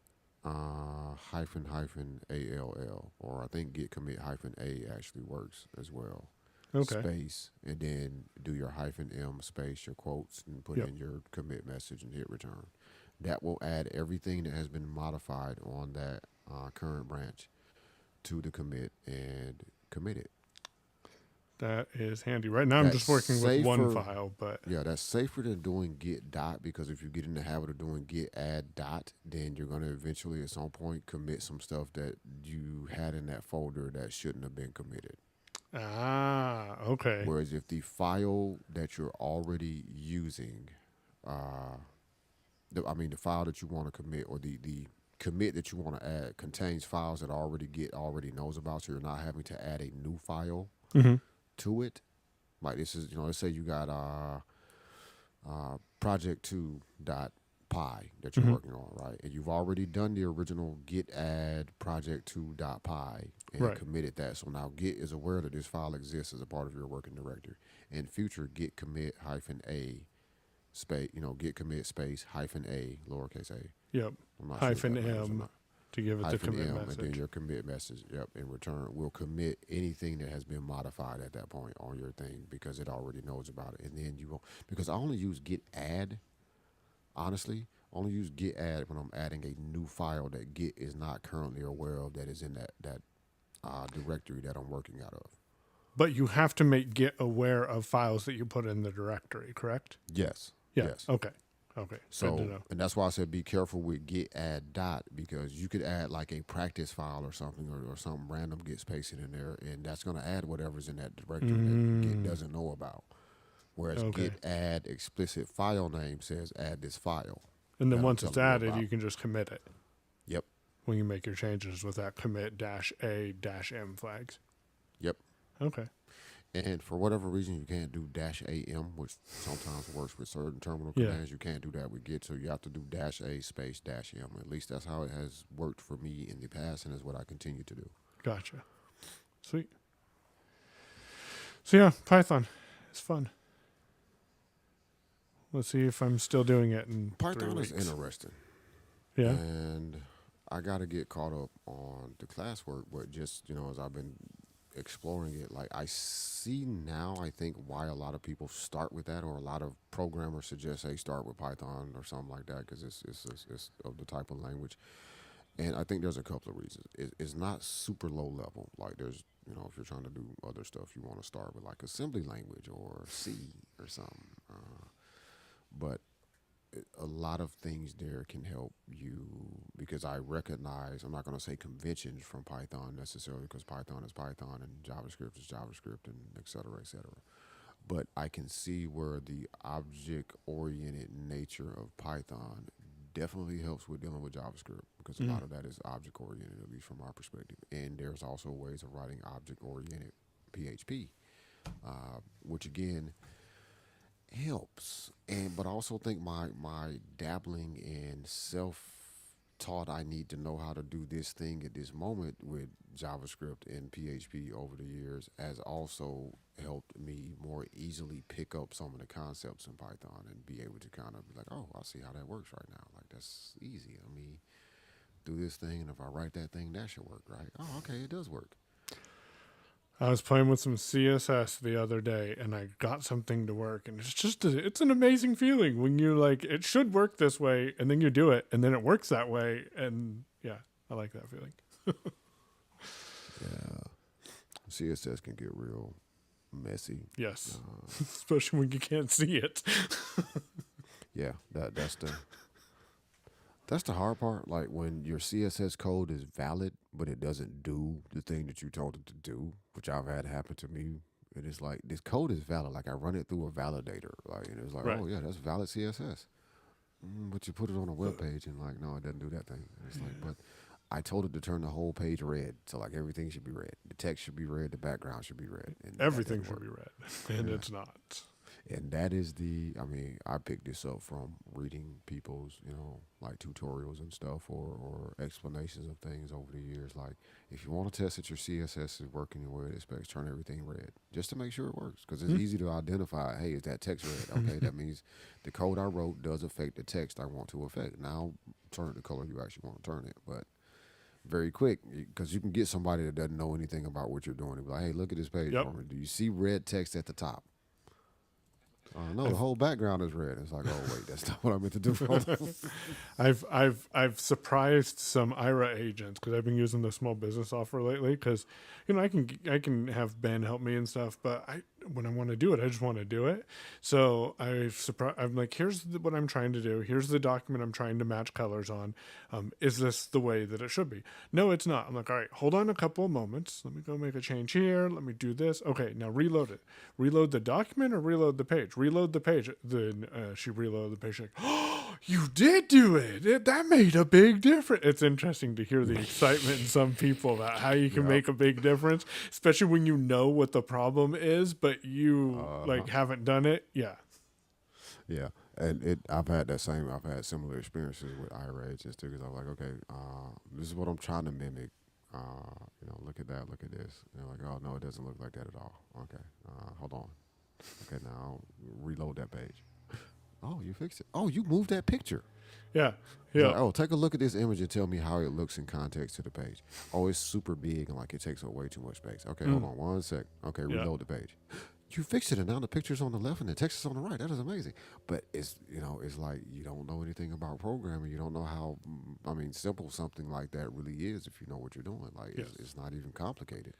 hyphen ALL, or I think git commit hyphen A actually works as well. Okay. Space, and then do your hyphen M space, your quotes, and put Yep. in your commit message and hit return. That will add everything that has been modified on that current branch to the commit and commit it. That is handy. Right now I'm That's just working with one safer. file, but Yeah, that's safer than doing git dot, because if you get in the habit of doing git add dot, then you're going to eventually at some point commit some stuff that you had in that folder that shouldn't have been committed. Okay. Whereas if the file that you're already using, the file that you want to commit, or the commit that you want to add contains files that already knows about, so you're not having to add a new file Mm-hmm. to it. Like this is, let's say you got project2.py that you're Mhm. working on, right? And you've already done the original git add project2.py and Right. committed that. So now Git is aware that this file exists as a part of your working directory. In future, git commit hyphen A space, git commit space hyphen A lowercase a. Yep. I'm not Hyphen sure if that matters or M not. to give it the Hyphen commit M, and then message. your commit message, in return, will commit anything that has been modified at that point on your thing, because it already knows about it. And then you won't, because I only use git add, honestly, only use git add when I'm adding a new file that Git is not currently aware of that is in that directory that I'm working out of. But you have to make Git aware of files that you put in the directory, correct? Yes. Yeah. Yes. Okay. Good to So, know. and that's why I said be careful with git add dot, because you could add like a practice file or something, or something random gets pasted in there, and that's going to add whatever's in that directory that Git doesn't know about. Whereas Okay. git add explicit file name says add this file. And then that I'm once it's telling you added, about. you can just commit it Yep. when you make your changes with that commit -a-m flags. Yep. Okay. And for whatever reason, you can't do -am, which sometimes works with certain terminal Yeah. commands. You can't do that with Git, so you have to do -a space -m. At least that's how it has worked for me in the past, and is what I continue to do. Gotcha. Sweet. So yeah, Python. It's fun. Let's see if I'm still doing it in Python 3 is weeks. interesting. Yeah. And I got to get caught up on the classwork, but just, as I've been exploring it, like I see now, I think why a lot of people start with that, or a lot of programmers suggest, hey, start with Python or something like that, because it's of the type of language. And I think there's a couple of reasons. It's not super low level. Like there's, if you're trying to do other stuff, you want to start with like assembly language or C or something. But a lot of things there can help you, because I recognize, I'm not going to say conventions from Python necessarily, because Python is Python and JavaScript is JavaScript, and et cetera, et cetera. But I can see where the object-oriented nature of Python definitely helps with dealing with JavaScript, because a lot of that is object-oriented, at least from our perspective. And there's also ways of writing object-oriented PHP, which again helps. But I also think my dabbling in taught I need to know how to do this thing at this moment with JavaScript and PHP over the years has also helped me more easily pick up some of the concepts in Python and be able to kind of be like, oh, I see how that works right now. Like, that's easy. I mean, do this thing, and if I write that thing, that should work, right? Oh, okay, it does work. I was playing with some CSS the other day and I got something to work, and it's an amazing feeling when you like it should work this way and then you do it and then it works that way, and yeah, I like that feeling. Yeah, CSS can get real messy. Yes. Uh, Especially when you can't see it. yeah, that's the hard part. Like when your CSS code is valid, but it doesn't do the thing that you told it to do, which I've had happen to me. It is like this code is valid. Like I run it through a validator, like and it's like, Right. oh yeah, that's valid CSS. But you put it on a web page and like, no, it doesn't do that thing. And it's like, but I told it to turn the whole page red, so like everything should be red. The text should be red. The background should be red, and that Everything didn't should work. be red. And Yeah. it's not. And that is the, I mean, I picked this up from reading people's, like tutorials and stuff or explanations of things over the years. Like, if you want to test that your CSS is working the way it expects, turn everything red just to make sure it works. Because it's easy to identify, hey, is that text red? Okay, that means the code I wrote does affect the text I want to affect. Now turn it the color you actually want to turn it. But very quick, because you can get somebody that doesn't know anything about what you're doing and be like, hey, look at this page Yep. for me. Do you see red text at the top? No, the I've, whole background is red. It's like, oh wait, that's not what I meant to do. I've surprised some IRA agents because I've been using the small business offer lately. Because I can have Ben help me and stuff, but when I want to do it, I just want to do it. So I'm like, here's what I'm trying to do. Here's the document I'm trying to match colors on. Is this the way that it should be? No, it's not. I'm like, all right, hold on a couple of moments. Let me go make a change here. Let me do this. Okay, now reload it. Reload the document or reload the page? Reload the page. Then she reloaded the page. She's like, oh, you did do it. That made a big difference. It's interesting to hear the excitement in some people about how you can Yep. make a big difference, especially when you know what the problem is, but you like haven't done it. Yeah. Yeah, and I've had that same. I've had similar experiences with IRA agents too. Because I'm like, okay, this is what I'm trying to mimic. Look at that. Look at this. And they're like, oh no, it doesn't look like that at all. Okay, hold on. Okay, now reload that page. Oh, you fixed it. Oh, you moved that picture. Yeah. It's Yeah. like, oh, take a look at this image and tell me how it looks in context to the page. Oh, it's super big and like it takes up way too much space. Okay, hold on one sec. Okay, Yeah. reload the page. You fixed it, and now the picture's on the left and the text is on the right. That is amazing. But it's like you don't know anything about programming. You don't know how, simple something like that really is if you know what you're doing. Like Yes. it's not even complicated.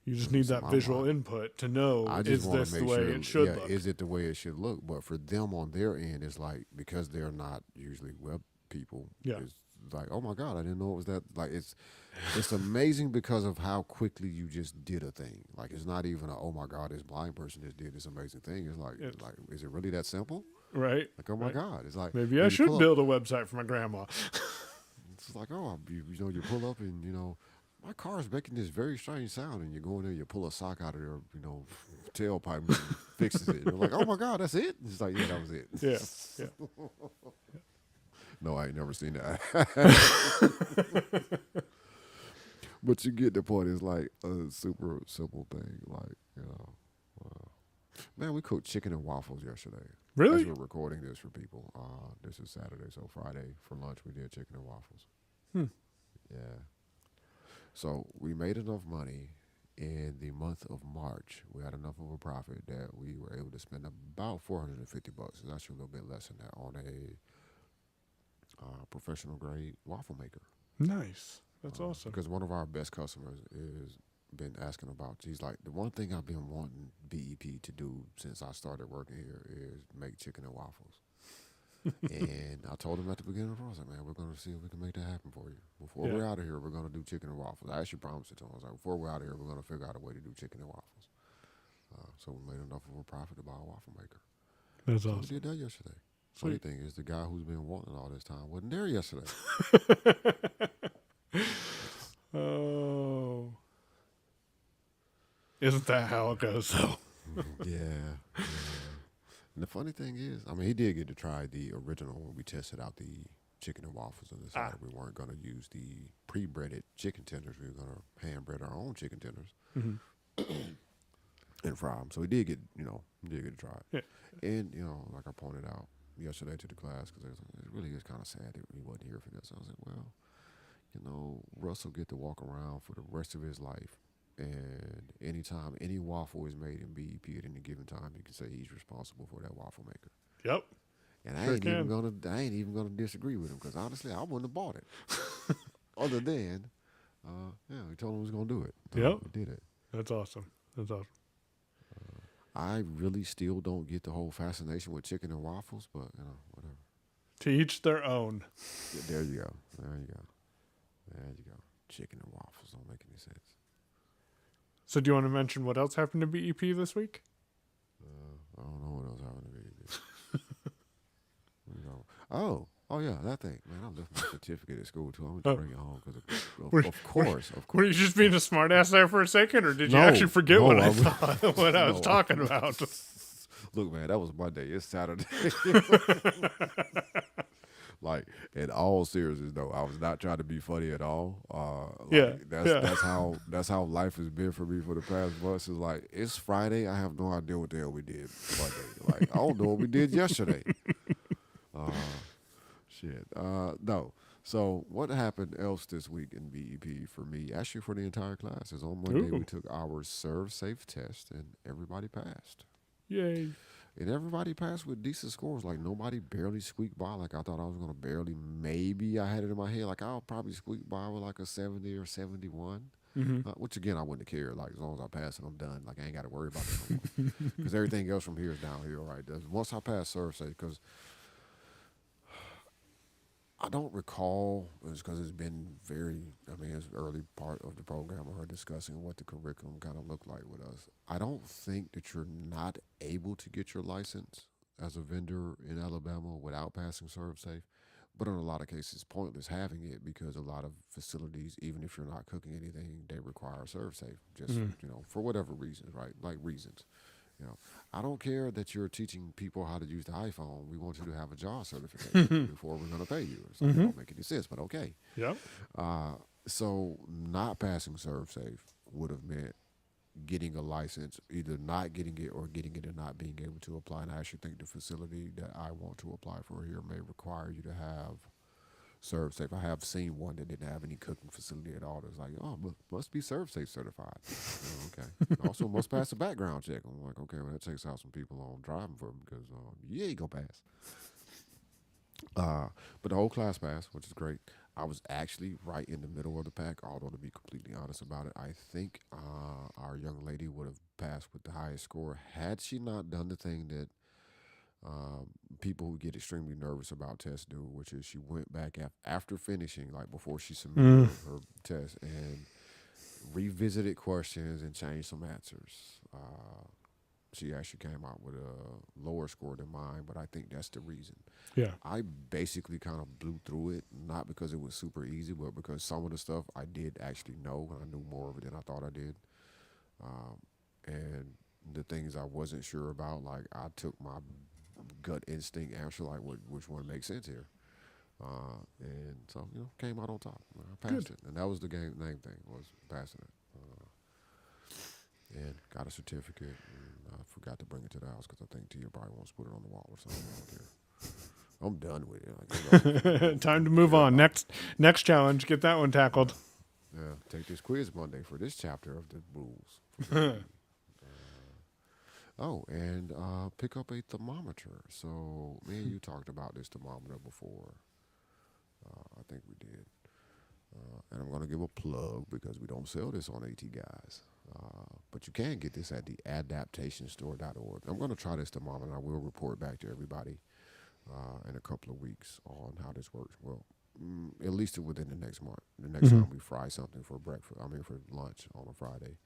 You just At need least in that my visual mind. input to know, I just is want this to the make way sure, it should yeah, look? is it the way it should look? But for them on their end, it's like because they're not usually web people. Yeah. It's like, oh my god, I didn't know it was that. Like it's amazing because of how quickly you just did a thing. Like it's not even a, oh my god, this blind person just did this amazing thing. It's like is it really that simple? Right. Like oh my Right. god, it's like Maybe I you should pull up. build a website for my grandma. It's like oh, you pull up and my car is making this very strange sound, and you go in there, you pull a sock out of their, tailpipe and fixes it. You're like, oh my god, that's it. It's like, yeah, that was it. Yeah. Yeah. No, I ain't never seen that. But you get the point. It's like a super simple thing. Like, man, we cooked chicken and waffles yesterday. As Really? we're recording this for people. This is Saturday, so Friday for lunch we did chicken and waffles. Yeah. So we made enough money in the month of March. We had enough of a profit that we were able to spend about $450. It's actually a little bit less than that on a professional grade waffle maker. Nice. That's awesome. Because one of our best customers is been asking about. He's like, the one thing I've been wanting BEP to do since I started working here is make chicken and waffles. And I told him at the beginning of the process, man, we're going to see if we can make that happen for you. Before we're out of here, we're going to do chicken and waffles. I actually promised it to him. I was like, before we're out of here, we're going to figure out a way to do chicken and waffles. So we made enough of a profit to buy a waffle maker. That's So awesome. we did that yesterday. Sweet. Funny thing is, the guy who's been wanting it all this time wasn't there yesterday. Oh. Isn't that how it goes, though? Yeah. And the funny thing is, he did get to try the original when we tested out the chicken and waffles and Ah. decided we weren't going to use the pre-breaded chicken tenders. We were going to hand bread our own chicken tenders and fry them. So we did get, did get to try it. Yeah. And, like I pointed out yesterday to the class, because it really is kind of sad that he wasn't here for this. I was like, well, Russ will get to walk around for the rest of his life. And anytime any waffle is made in BEP at any given time, you can say he's responsible for that waffle maker. Yep. And Sure I ain't even gonna disagree with him, because honestly, I wouldn't have bought it. Other than, we told him he was gonna do it. Yep. He did it. That's awesome. I really still don't get the whole fascination with chicken and waffles, but whatever. To each their own. Yeah, there you go. Chicken and waffles don't make any sense. So do you want to mention what else happened to BEP this week? I don't know what else happened to BEP. Oh yeah, that thing, man. I left my certificate at school too. I'm gonna bring it home because of course. Were you just being a smartass there for a second, or did you No, actually forget no, what I I was- thought, what I was No. talking about? Look, man, that was Monday. It's Saturday. Like, in all seriousness, though, I was not trying to be funny at all. That's how life has been for me for the past months. Is like, it's Friday. I have no idea what the hell we did Monday. Like, I don't know what we did yesterday. Shit. No. So what happened else this week in BEP for me, actually for the entire class, is on Monday we took our Serve Safe test and everybody passed. Yay. And everybody passed with decent scores. Like, nobody barely squeaked by. Like, I thought I was going to barely, maybe I had it in my head. Like, I'll probably squeak by with like a 70 or 71. Which, again, I wouldn't care. Like, as long as I pass it, I'm done. Like, I ain't got to worry about it no more. Because everything else from here is downhill, right? Once I pass Serve Safe, because I don't recall, because it's been it's early part of the program, or discussing what the curriculum kind of looked like with us. I don't think that you're not able to get your license as a vendor in Alabama without passing Serve Safe. But in a lot of cases, it's pointless having it, because a lot of facilities, even if you're not cooking anything, they require Serve Safe, just, for whatever reasons, right? Like reasons. I don't care that you're teaching people how to use the iPhone. We want you to have a JAWS certification before we're going to pay you. So it don't make any sense, but okay. Yep. So not passing Serve Safe would have meant getting a license, either not getting it or getting it and not being able to apply. And I actually think the facility that I want to apply for here may require you to have Serve Safe. I have seen one that didn't have any cooking facility at all. It's like, must be Serve Safe certified. Okay. Also must pass a background check. I'm like, okay, well, that takes out some people on driving for them, because you ain't gonna pass. But the whole class passed, which is great. I was actually right in the middle of the pack, although, to be completely honest about it, I think our young lady would have passed with the highest score had she not done the thing that people who get extremely nervous about tests do, which is she went back after finishing, like before she submitted her test, and revisited questions and changed some answers. She actually came out with a lower score than mine, but I think that's the reason. Yeah. I basically kind of blew through it, not because it was super easy, but because some of the stuff I did actually know, and I knew more of it than I thought I did. And the things I wasn't sure about, like, I took my gut instinct answer, like, which one makes sense here. And so, came out on top. I passed it. And that was the main thing, was passing it. And got a certificate. And I forgot to bring it to the house, because I think Tia probably wants to put it on the wall or something. I don't care. I'm done with it. Like, Time to move on. Next challenge. Get that one tackled. Yeah, take this quiz Monday for this chapter of the rules. And pick up a thermometer. So me and you talked about this thermometer before. I think we did. And I'm going to give a plug, because we don't sell this on AT Guys. But you can get this at the adaptationstore.org. I'm going to try this thermometer. I will report back to everybody in a couple of weeks on how this works. Well, at least within the next month. The next time we fry something for breakfast, for lunch on a Friday.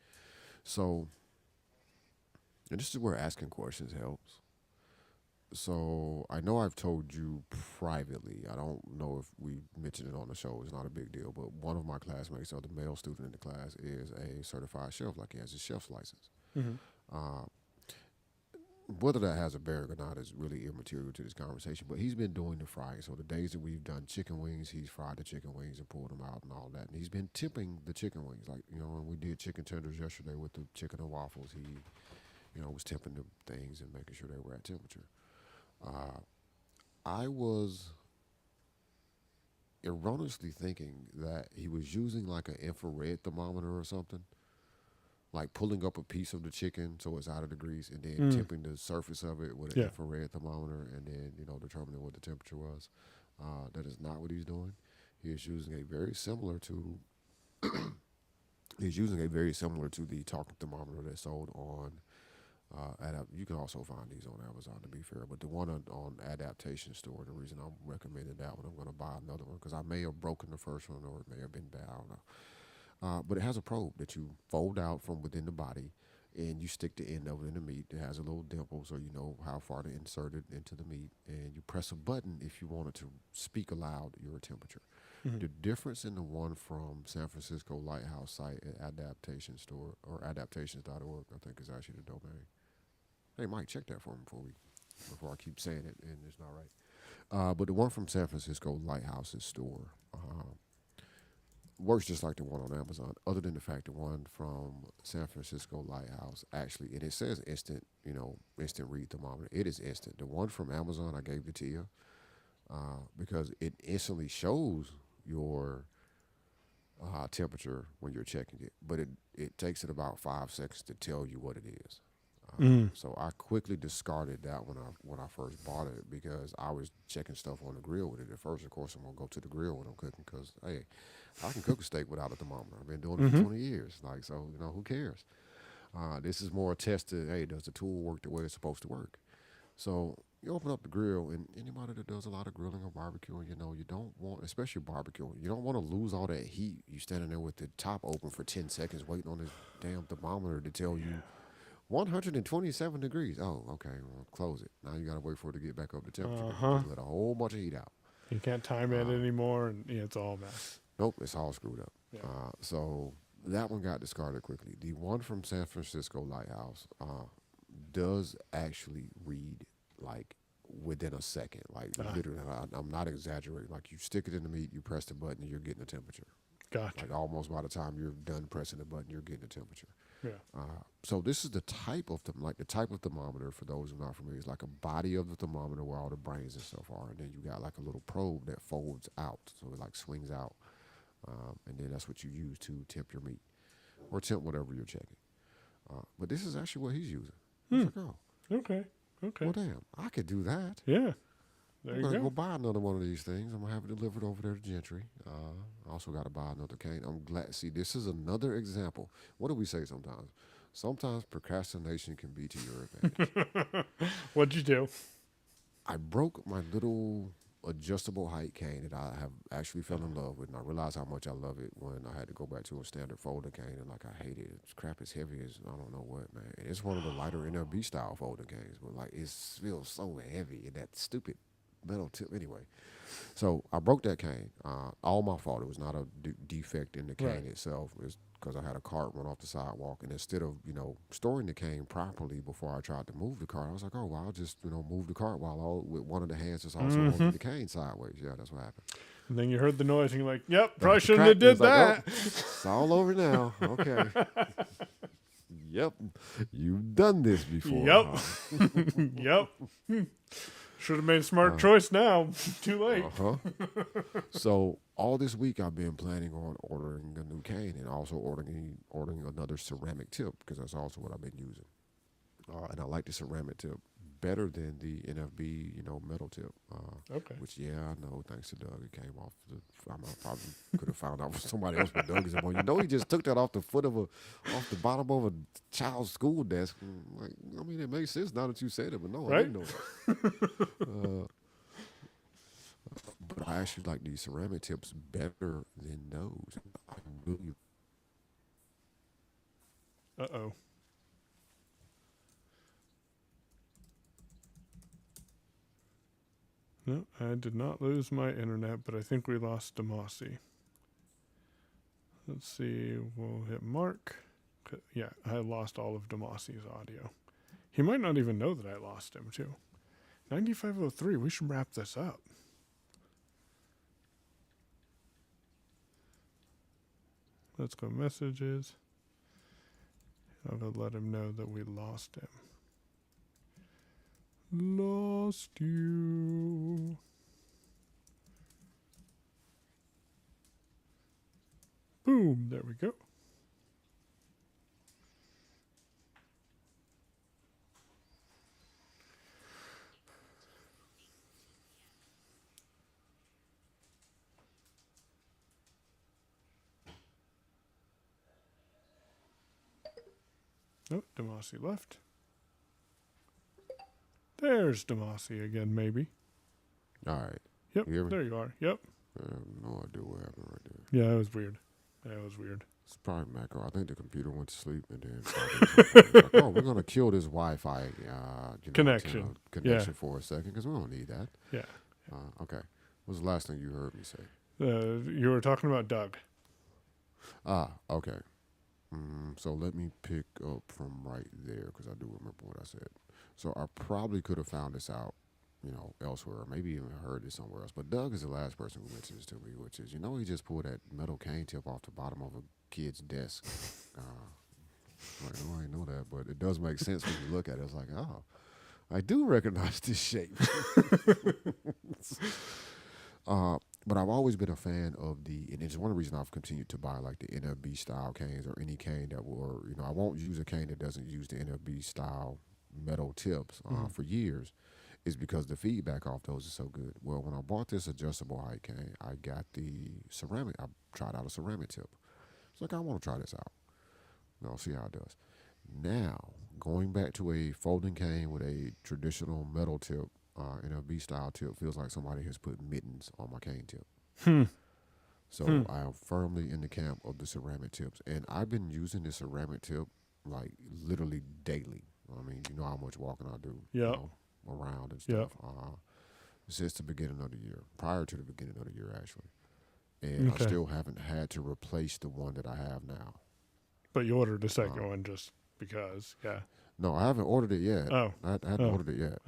So, and this is where asking questions helps. So I know I've told you privately, I don't know if we mentioned it on the show, it's not a big deal, but one of my classmates, or the male student in the class, is a certified chef, like he has his chef's license. whether that has a bearing or not is really immaterial to this conversation. But he's been doing the frying. So the days that we've done chicken wings, he's fried the chicken wings and pulled them out and all that. And he's been tipping the chicken wings. Like, when we did chicken tenders yesterday with the chicken and waffles, he, was tipping the things and making sure they were at temperature. Uh, I was erroneously thinking that he was using like an infrared thermometer or something, like pulling up a piece of the chicken so it's out of the grease and then Mm. tipping the surface of it with an Yeah. infrared thermometer and then determining what the temperature was. That is not what he's doing. He is using a very similar to he's using a very similar to the talking thermometer that's sold on you can also find these on Amazon, to be fair, but the one on Adaptation Store, the reason I'm recommending that one, I'm going to buy another one because I may have broken the first one or it may have been bad, I don't know. But it has a probe that you fold out from within the body and you stick the end of it in the meat. It has a little dimple so you know how far to insert it into the meat. And you press a button if you wanted to speak aloud your temperature. Mm-hmm. The difference in the one from San Francisco Lighthouse site at Adaptation Store or adaptations.org, I think is actually the domain. Hey, Mike, check that for me before I keep saying it and it's not right. But the one from San Francisco Lighthouse's store works just like the one on Amazon, other than the fact the one from San Francisco Lighthouse actually, and it says instant, instant read thermometer. It is instant. The one from Amazon, I gave it to you because it instantly shows your temperature when you're checking it, but it takes it about 5 seconds to tell you what it is. Mm. So I quickly discarded that when I first bought it because I was checking stuff on the grill with it. At first, of course, I'm gonna go to the grill when I'm cooking because hey, I can cook a steak without a thermometer. I've been doing it for 20 years. Like, so who cares? This is more a test to hey, does the tool work the way it's supposed to work? So you open up the grill, and anybody that does a lot of grilling or barbecuing, you don't want, especially barbecuing, you don't want to lose all that heat. You standing there with the top open for 10 seconds waiting on this damn thermometer to tell you 127 degrees. Oh, okay. Well, close it. Now you got to wait for it to get back up to temperature. Uh-huh. Just let a whole bunch of heat out. You can't time it anymore, and it's all a mess. Nope, it's all screwed up. Yeah. So that one got discarded quickly. The one from San Francisco Lighthouse does actually read like within a second. Like literally, I'm not exaggerating. Like you stick it in the meat, you press the button, and you're getting the temperature. Gotcha. Like almost by the time you're done pressing the button, you're getting the temperature. Yeah. So this is the type of the type of thermometer, for those who are not familiar, is like a body of the thermometer where all the brains and stuff are, and then you got like a little probe that folds out, so it like swings out, and then that's what you use to temp your meat or temp whatever you're checking. But this is actually what he's using. It's like, oh, Okay. well, damn, I could do that. Yeah. There I'm you gonna go. go buy another one of these things. I'm gonna have it delivered over there to Gentry. I also got to buy another cane. I'm glad. See, this is another example. What do we say sometimes? Sometimes procrastination can be to your advantage. What'd you do? I broke my little adjustable height cane that I have actually fell in love with, and I realized how much I love it when I had to go back to a standard folding cane, and like I hate it. It's crap as heavy as I don't know what, man. And it's one of the lighter NLB style folding canes, but like it feels so heavy and that stupid metal tip. Anyway, so I broke that cane. All my fault. It was not a defect in the cane Right. itself. It was because I had a cart run off the sidewalk, and instead of storing the cane properly before I tried to move the cart, I was like, oh well, I'll just move the cart while with one of the hands that's also holding the cane sideways. Yeah, that's what happened. And then you heard the noise, and you're like, "Yep, The probably shouldn't crack have did was like, that." oh, it's all over now. Okay. Yep, you've done this before. Yep. Huh? Yep. Should have made a smart choice now. Too late. So all this week I've been planning on ordering a new cane and also ordering another ceramic tip because that's also what I've been using. And I like the ceramic tip better than the NFB, metal tip. Okay. Which I know, thanks to Doug, it came off. I probably could have found out from somebody else, but Doug is the one. He just took that off the off the bottom of a child's school desk. Like, I mean, it makes sense now that you said it, but no, I Right? didn't know that. But I actually like these ceramic tips better than those. I really Uh-oh. No, I did not lose my internet, but I think we lost Damashe. Let's see. We'll hit Mark. Yeah, I lost all of Damashe's audio. He might not even know that I lost him, too. 9503, we should wrap this up. Let's go messages. I'll go let him know that we lost him. Lost you. Boom, there we go. Oh, Damashe left. There's Damashe again, maybe. All right. Yep, You hear me? there you are. Yep. I have no idea what happened right there. Yeah, that was weird. It's probably macro. I think the computer went to sleep and then it's like, oh, we're gonna kill this Wi-Fi Connection. connection for a second because we don't need that. Yeah. Okay. What's the last thing you heard me say? You were talking about Doug. Okay. So let me pick up from right there because I do remember what I said. So I probably could have found this out, elsewhere, or maybe even heard it somewhere else. But Doug is the last person who mentioned this to me, which is, he just pulled that metal cane tip off the bottom of a kid's desk. Like, oh, I didn't know that, but it does make sense when you look at it. It's like, oh, I do recognize this shape. But I've always been a fan of and it's one reason I've continued to buy like the NFB style canes or any cane that will, I won't use a cane that doesn't use the NFB style metal tips for years, is because the feedback off those is so good. Well, when I bought this adjustable height cane, I got the ceramic. I tried out a ceramic tip. It's like, I want to try this out. I'll see how it does. Now, going back to a folding cane with a traditional metal tip, NFB style tip, feels like somebody has put mittens on my cane tip. So I am firmly in the camp of the ceramic tips. And I've been using the ceramic tip like literally daily. I mean, you know how much walking I do around and stuff. Since the beginning of the year, prior to the beginning of the year, actually. And I still haven't had to replace the one that I have now. But you ordered a second one just because, yeah. No, I haven't ordered it yet. Oh. I hadn't ordered it yet.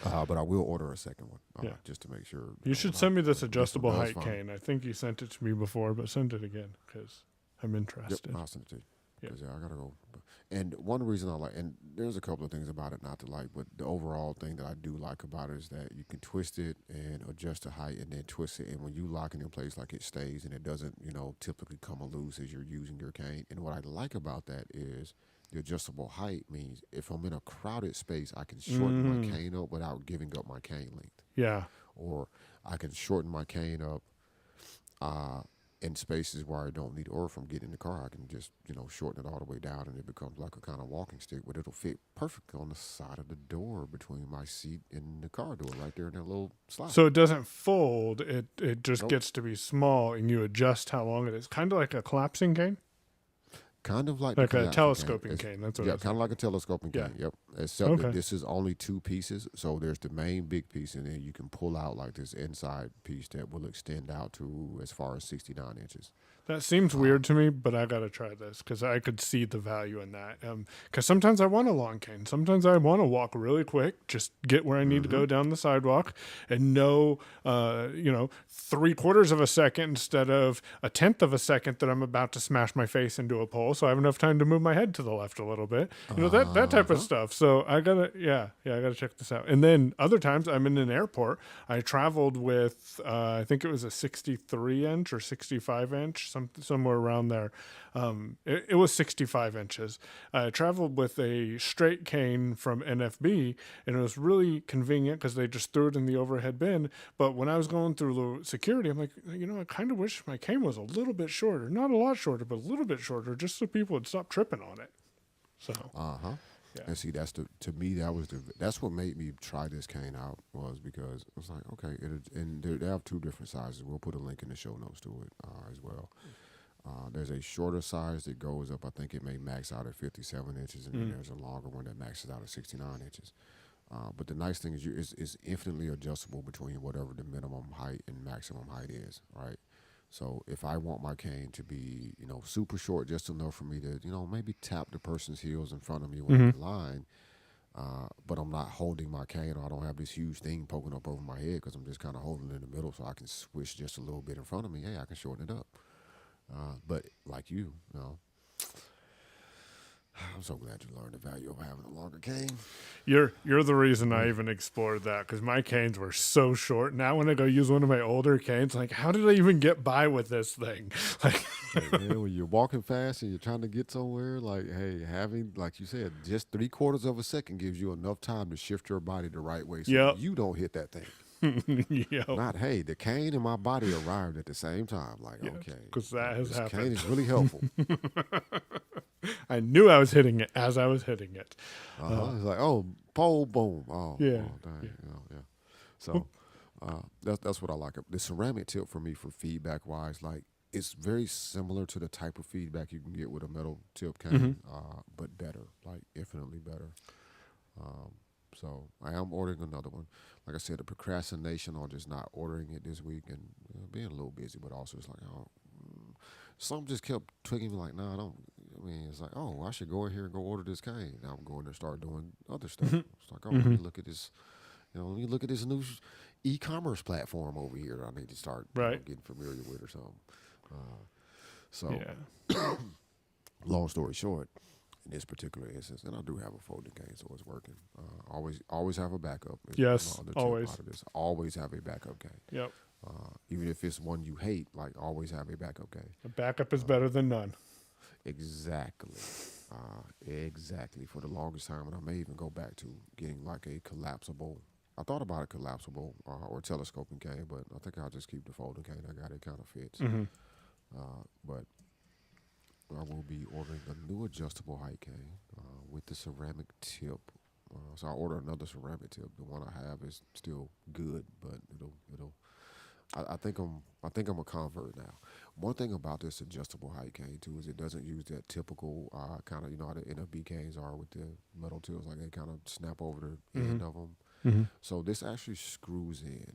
But I will order a second one just to make sure. You should send me this adjustable height cane. I think you sent it to me before, but send it again because I'm interested. Yep, I'll send it to you. Because I gotta go. And one reason I like, and there's a couple of things about it not to like, but the overall thing that I do like about it is that you can twist it and adjust the height and then twist it, and when you lock it in place, like it stays and it doesn't, typically come loose as you're using your cane. And what I like about that is the adjustable height means if I'm in a crowded space, I can shorten my cane up without giving up my cane length. Yeah. Or I can shorten my cane up in spaces where I don't need, or if I'm getting in the car, I can just, shorten it all the way down and it becomes like a kind of walking stick, but it'll fit perfectly on the side of the door between my seat and the car door right there in that little slot. So it doesn't fold. It just gets to be small and you adjust how long it is. Kind of like a collapsing cane? Kind of like a telescoping cane. That's what. Yeah, kind of like a telescoping cane. Yep. Except that this is only two pieces. So there's the main big piece, and then you can pull out like this inside piece that will extend out to as far as 69 inches. That seems weird to me, but I gotta try this because I could see the value in that. Because sometimes I want a long cane. Sometimes I want to walk really quick, just get where I need to go down the sidewalk, and know, 3/4 of a second instead of 1/10 of a second that I'm about to smash my face into a pole, so I have enough time to move my head to the left a little bit. That type of stuff. So I gotta check this out. And then other times I'm in an airport. I traveled with I think it was a 63 inch or 65 inch. Somewhere around there. It was 65 inches. I traveled with a straight cane from NFB, and it was really convenient because they just threw it in the overhead bin. But when I was going through the security, I'm like, I kind of wish my cane was a little bit shorter. Not a lot shorter, but a little bit shorter, just so people would stop tripping on it. So. Yeah. And see, that's what made me try this cane out, was because it was like, okay, and they have two different sizes. We'll put a link in the show notes to it as well. There's a shorter size that goes up. I think it may max out at 57 inches, and then there's a longer one that maxes out at 69 inches. But the nice thing is it's infinitely adjustable between whatever the minimum height and maximum height is, right? So if I want my cane to be, super short, just enough for me to, maybe tap the person's heels in front of me when I'm Mm-hmm. in line, but I'm not holding my cane, or I don't have this huge thing poking up over my head because I'm just kind of holding it in the middle so I can swish just a little bit in front of me. Hey, I can shorten it up. But like I'm so glad you learned the value of having a longer cane. You're the reason I even explored that, because my canes were so short. Now when I go use one of my older canes, like, how did I even get by with this thing? Like, Hey, man, when you're walking fast and you're trying to get somewhere, like, hey, having, like you said, just 3/4 of a second gives you enough time to shift your body the right way so yep, you don't hit that thing. yep, Not, hey, the cane and my body arrived at the same time. Like, yes, okay, because that has this cane happened. is really helpful. I knew I was hitting it as I was hitting it. It's like, oh, pole, boom. Yeah, Dang. yeah. Yeah. So that's what I like. The ceramic tip for me for feedback wise, like, it's very similar to the type of feedback you can get with a metal tip Mm-hmm. cane, but better, like infinitely better. Um, so I am ordering another one. Like I said, the procrastination on just not ordering it this week and being a little busy, but also it's like, oh, something just kept tweaking me like, no, I don't. I mean, it's like, oh, I should go in here and go order this cane. Now I'm going to start doing other stuff. It's like, oh, let Mm-hmm. me look at this. Let me look at this new e-commerce platform over here that I need to start Right. getting familiar with or something. So, Yeah. long story short, in this particular instance, and I do have a folding cane, so it's working. Always have a backup. Yes. Another tip Always. out of this: always have a backup cane. Yep. Even if it's one you hate, like always have a backup cane. A backup is better than none. Exactly. Exactly. For the longest time, and I may even go back to getting like a collapsible. I thought about a collapsible or telescoping cane, but I think I'll just keep the folding cane I got. It kind of fits. Mm-hmm. But I will be ordering a new adjustable height cane with the ceramic tip. So I order another ceramic tip. The one I have is still good, but it'll. I think I'm a convert now. One thing about this adjustable height cane too is it doesn't use that typical kind of how the NFB canes are with the metal tips, like they kind of snap over the Mm-hmm. end of them. Mm-hmm. So this actually screws in.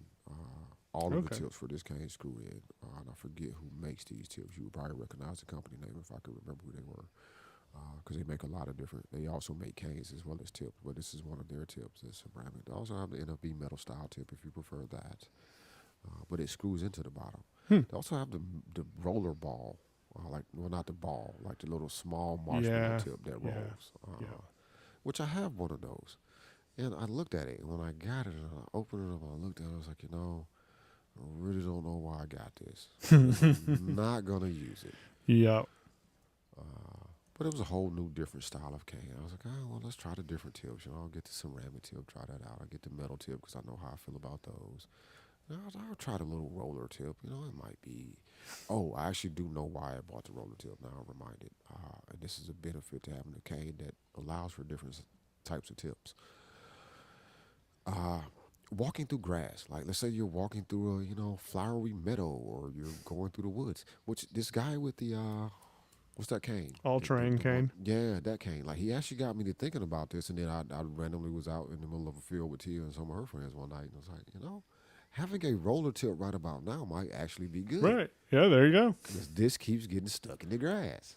All of the Okay. tips for this cane screw in. And I forget who makes these tips. You would probably recognize the company name if I could remember who they were. Because they make a lot of different. They also make canes as well as tips, but this is one of their tips. It's ceramic. They also have the NFB metal style tip if you prefer that. But it screws into the bottom. Hmm. They also have the roller ball, not the ball, like the little small marshmallow Yeah. tip that Yeah. rolls. Yeah. Which I have one of those. And I looked at it, and when I got it, and I opened it up, and I looked at it, I was like, I really don't know why I got this. I'm not gonna use it. Yep. But it was a whole new, different style of cane. I was like, oh well, let's try the different tips. I'll get the ceramic tip, try that out. I'll get the metal tip because I know how I feel about those. I'll try the little roller tip. It might be. Oh, I actually do know why I bought the roller tip. Now I'm reminded. And this is a benefit to having a cane that allows for different types of tips. Walking through grass, like let's say you're walking through a flowery meadow, or you're going through the woods. Which this guy with the what's that cane? All terrain The one, cane. yeah, that cane. Like he actually got me to thinking about this, and then I randomly was out in the middle of a field with Tia and some of her friends one night, and I was like, having a roller tip right about now might actually be good. Right. Yeah. There you go. Because this keeps getting stuck in the grass.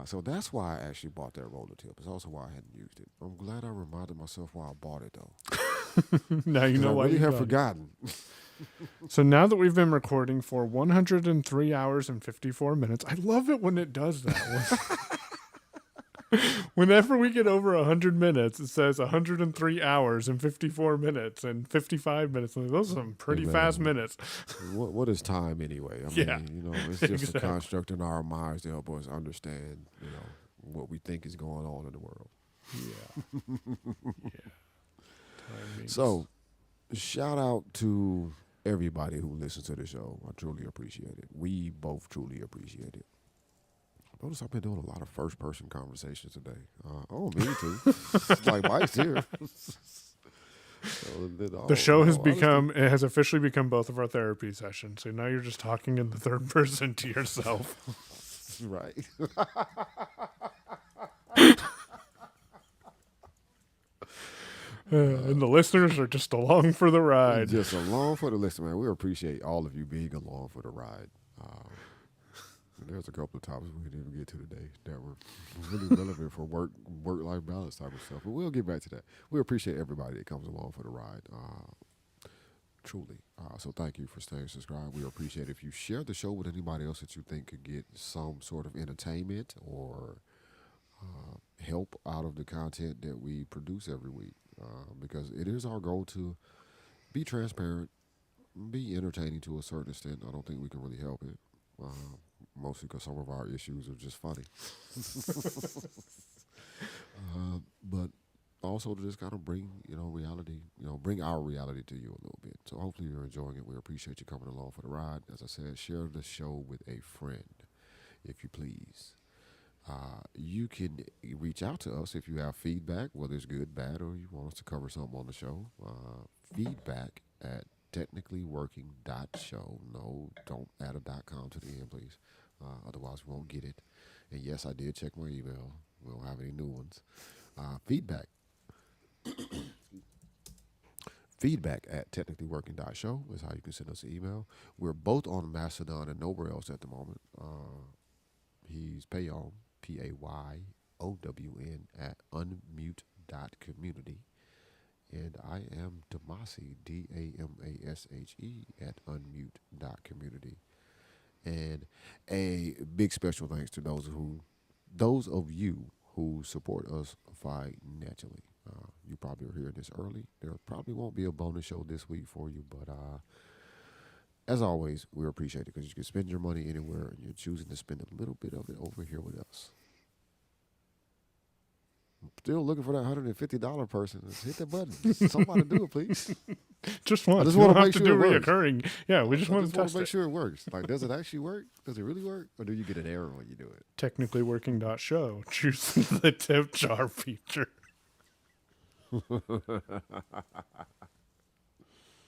So that's why I actually bought that roller tip. It's also why I hadn't used it. I'm glad I reminded myself why I bought it though. Now you 'Cause know I why really you have got it. forgotten. So now that we've been recording for 103 hours and 54 minutes, I love it when it does that. Whenever we get over 100 minutes, it says 103 hours and 54 minutes and 55 minutes. Like, those are some pretty man. fast minutes. What is time anyway? I Yeah. mean, it's just Exactly. a construct in our minds to help us understand, what we think is going on in the world. Yeah. Yeah. Time means- So, shout out to everybody who listens to the show. I truly appreciate it. We both truly appreciate it. Notice I've been doing a lot of first-person conversations today. Me too. Like Mike's here. the show has it has officially become both of our therapy sessions. So now you're just talking in the third person to yourself. Right. And the listeners are just along for the ride. Just along for the listener, man. We appreciate all of you being along for the ride. There's a couple of topics we didn't even get to today that were really relevant for work life balance type of stuff. But we'll get back to that. We appreciate everybody that comes along for the ride. Truly. So thank you for staying subscribed. We appreciate if you share the show with anybody else that you think could get some sort of entertainment or help out of the content that we produce every week. Because it is our goal to be transparent, be entertaining to a certain extent. I don't think we can really help it. Mostly because some of our issues are just funny. But also to just kind of bring, reality, bring our reality to you a little bit. So hopefully you're enjoying it. We appreciate you coming along for the ride. As I said, share the show with a friend, if you please. You can reach out to us if you have feedback, whether it's good, bad, or you want us to cover something on the show. Feedback at technicallyworking.show. No, don't add a .com to the end, please. Otherwise, we won't get it. And yes, I did check my email. We don't have any new ones. Feedback. Feedback at technicallyworking.show is how you can send us an email. We're both on Mastodon and nowhere else at the moment. He's Payon, PAYOWN at unmute.community. And I am Damashe, DAMASHE at unmute.community. And a big special thanks to those of you who support us financially. You probably are hearing this early. There probably won't be a bonus show this week for you, but as always, we appreciate it because you can spend your money anywhere and you're choosing to spend a little bit of it over here with us. Still looking for that $150 person. Let's hit that button. Somebody do it, please. Just once. I just You want don't to have make to sure do it works. reoccurring. Yeah, we just want to want test to make it. sure it works. Like, does it actually work? Does it really work? Or do you get an error when you do it? Technicallyworking.show. Choose the tip jar feature.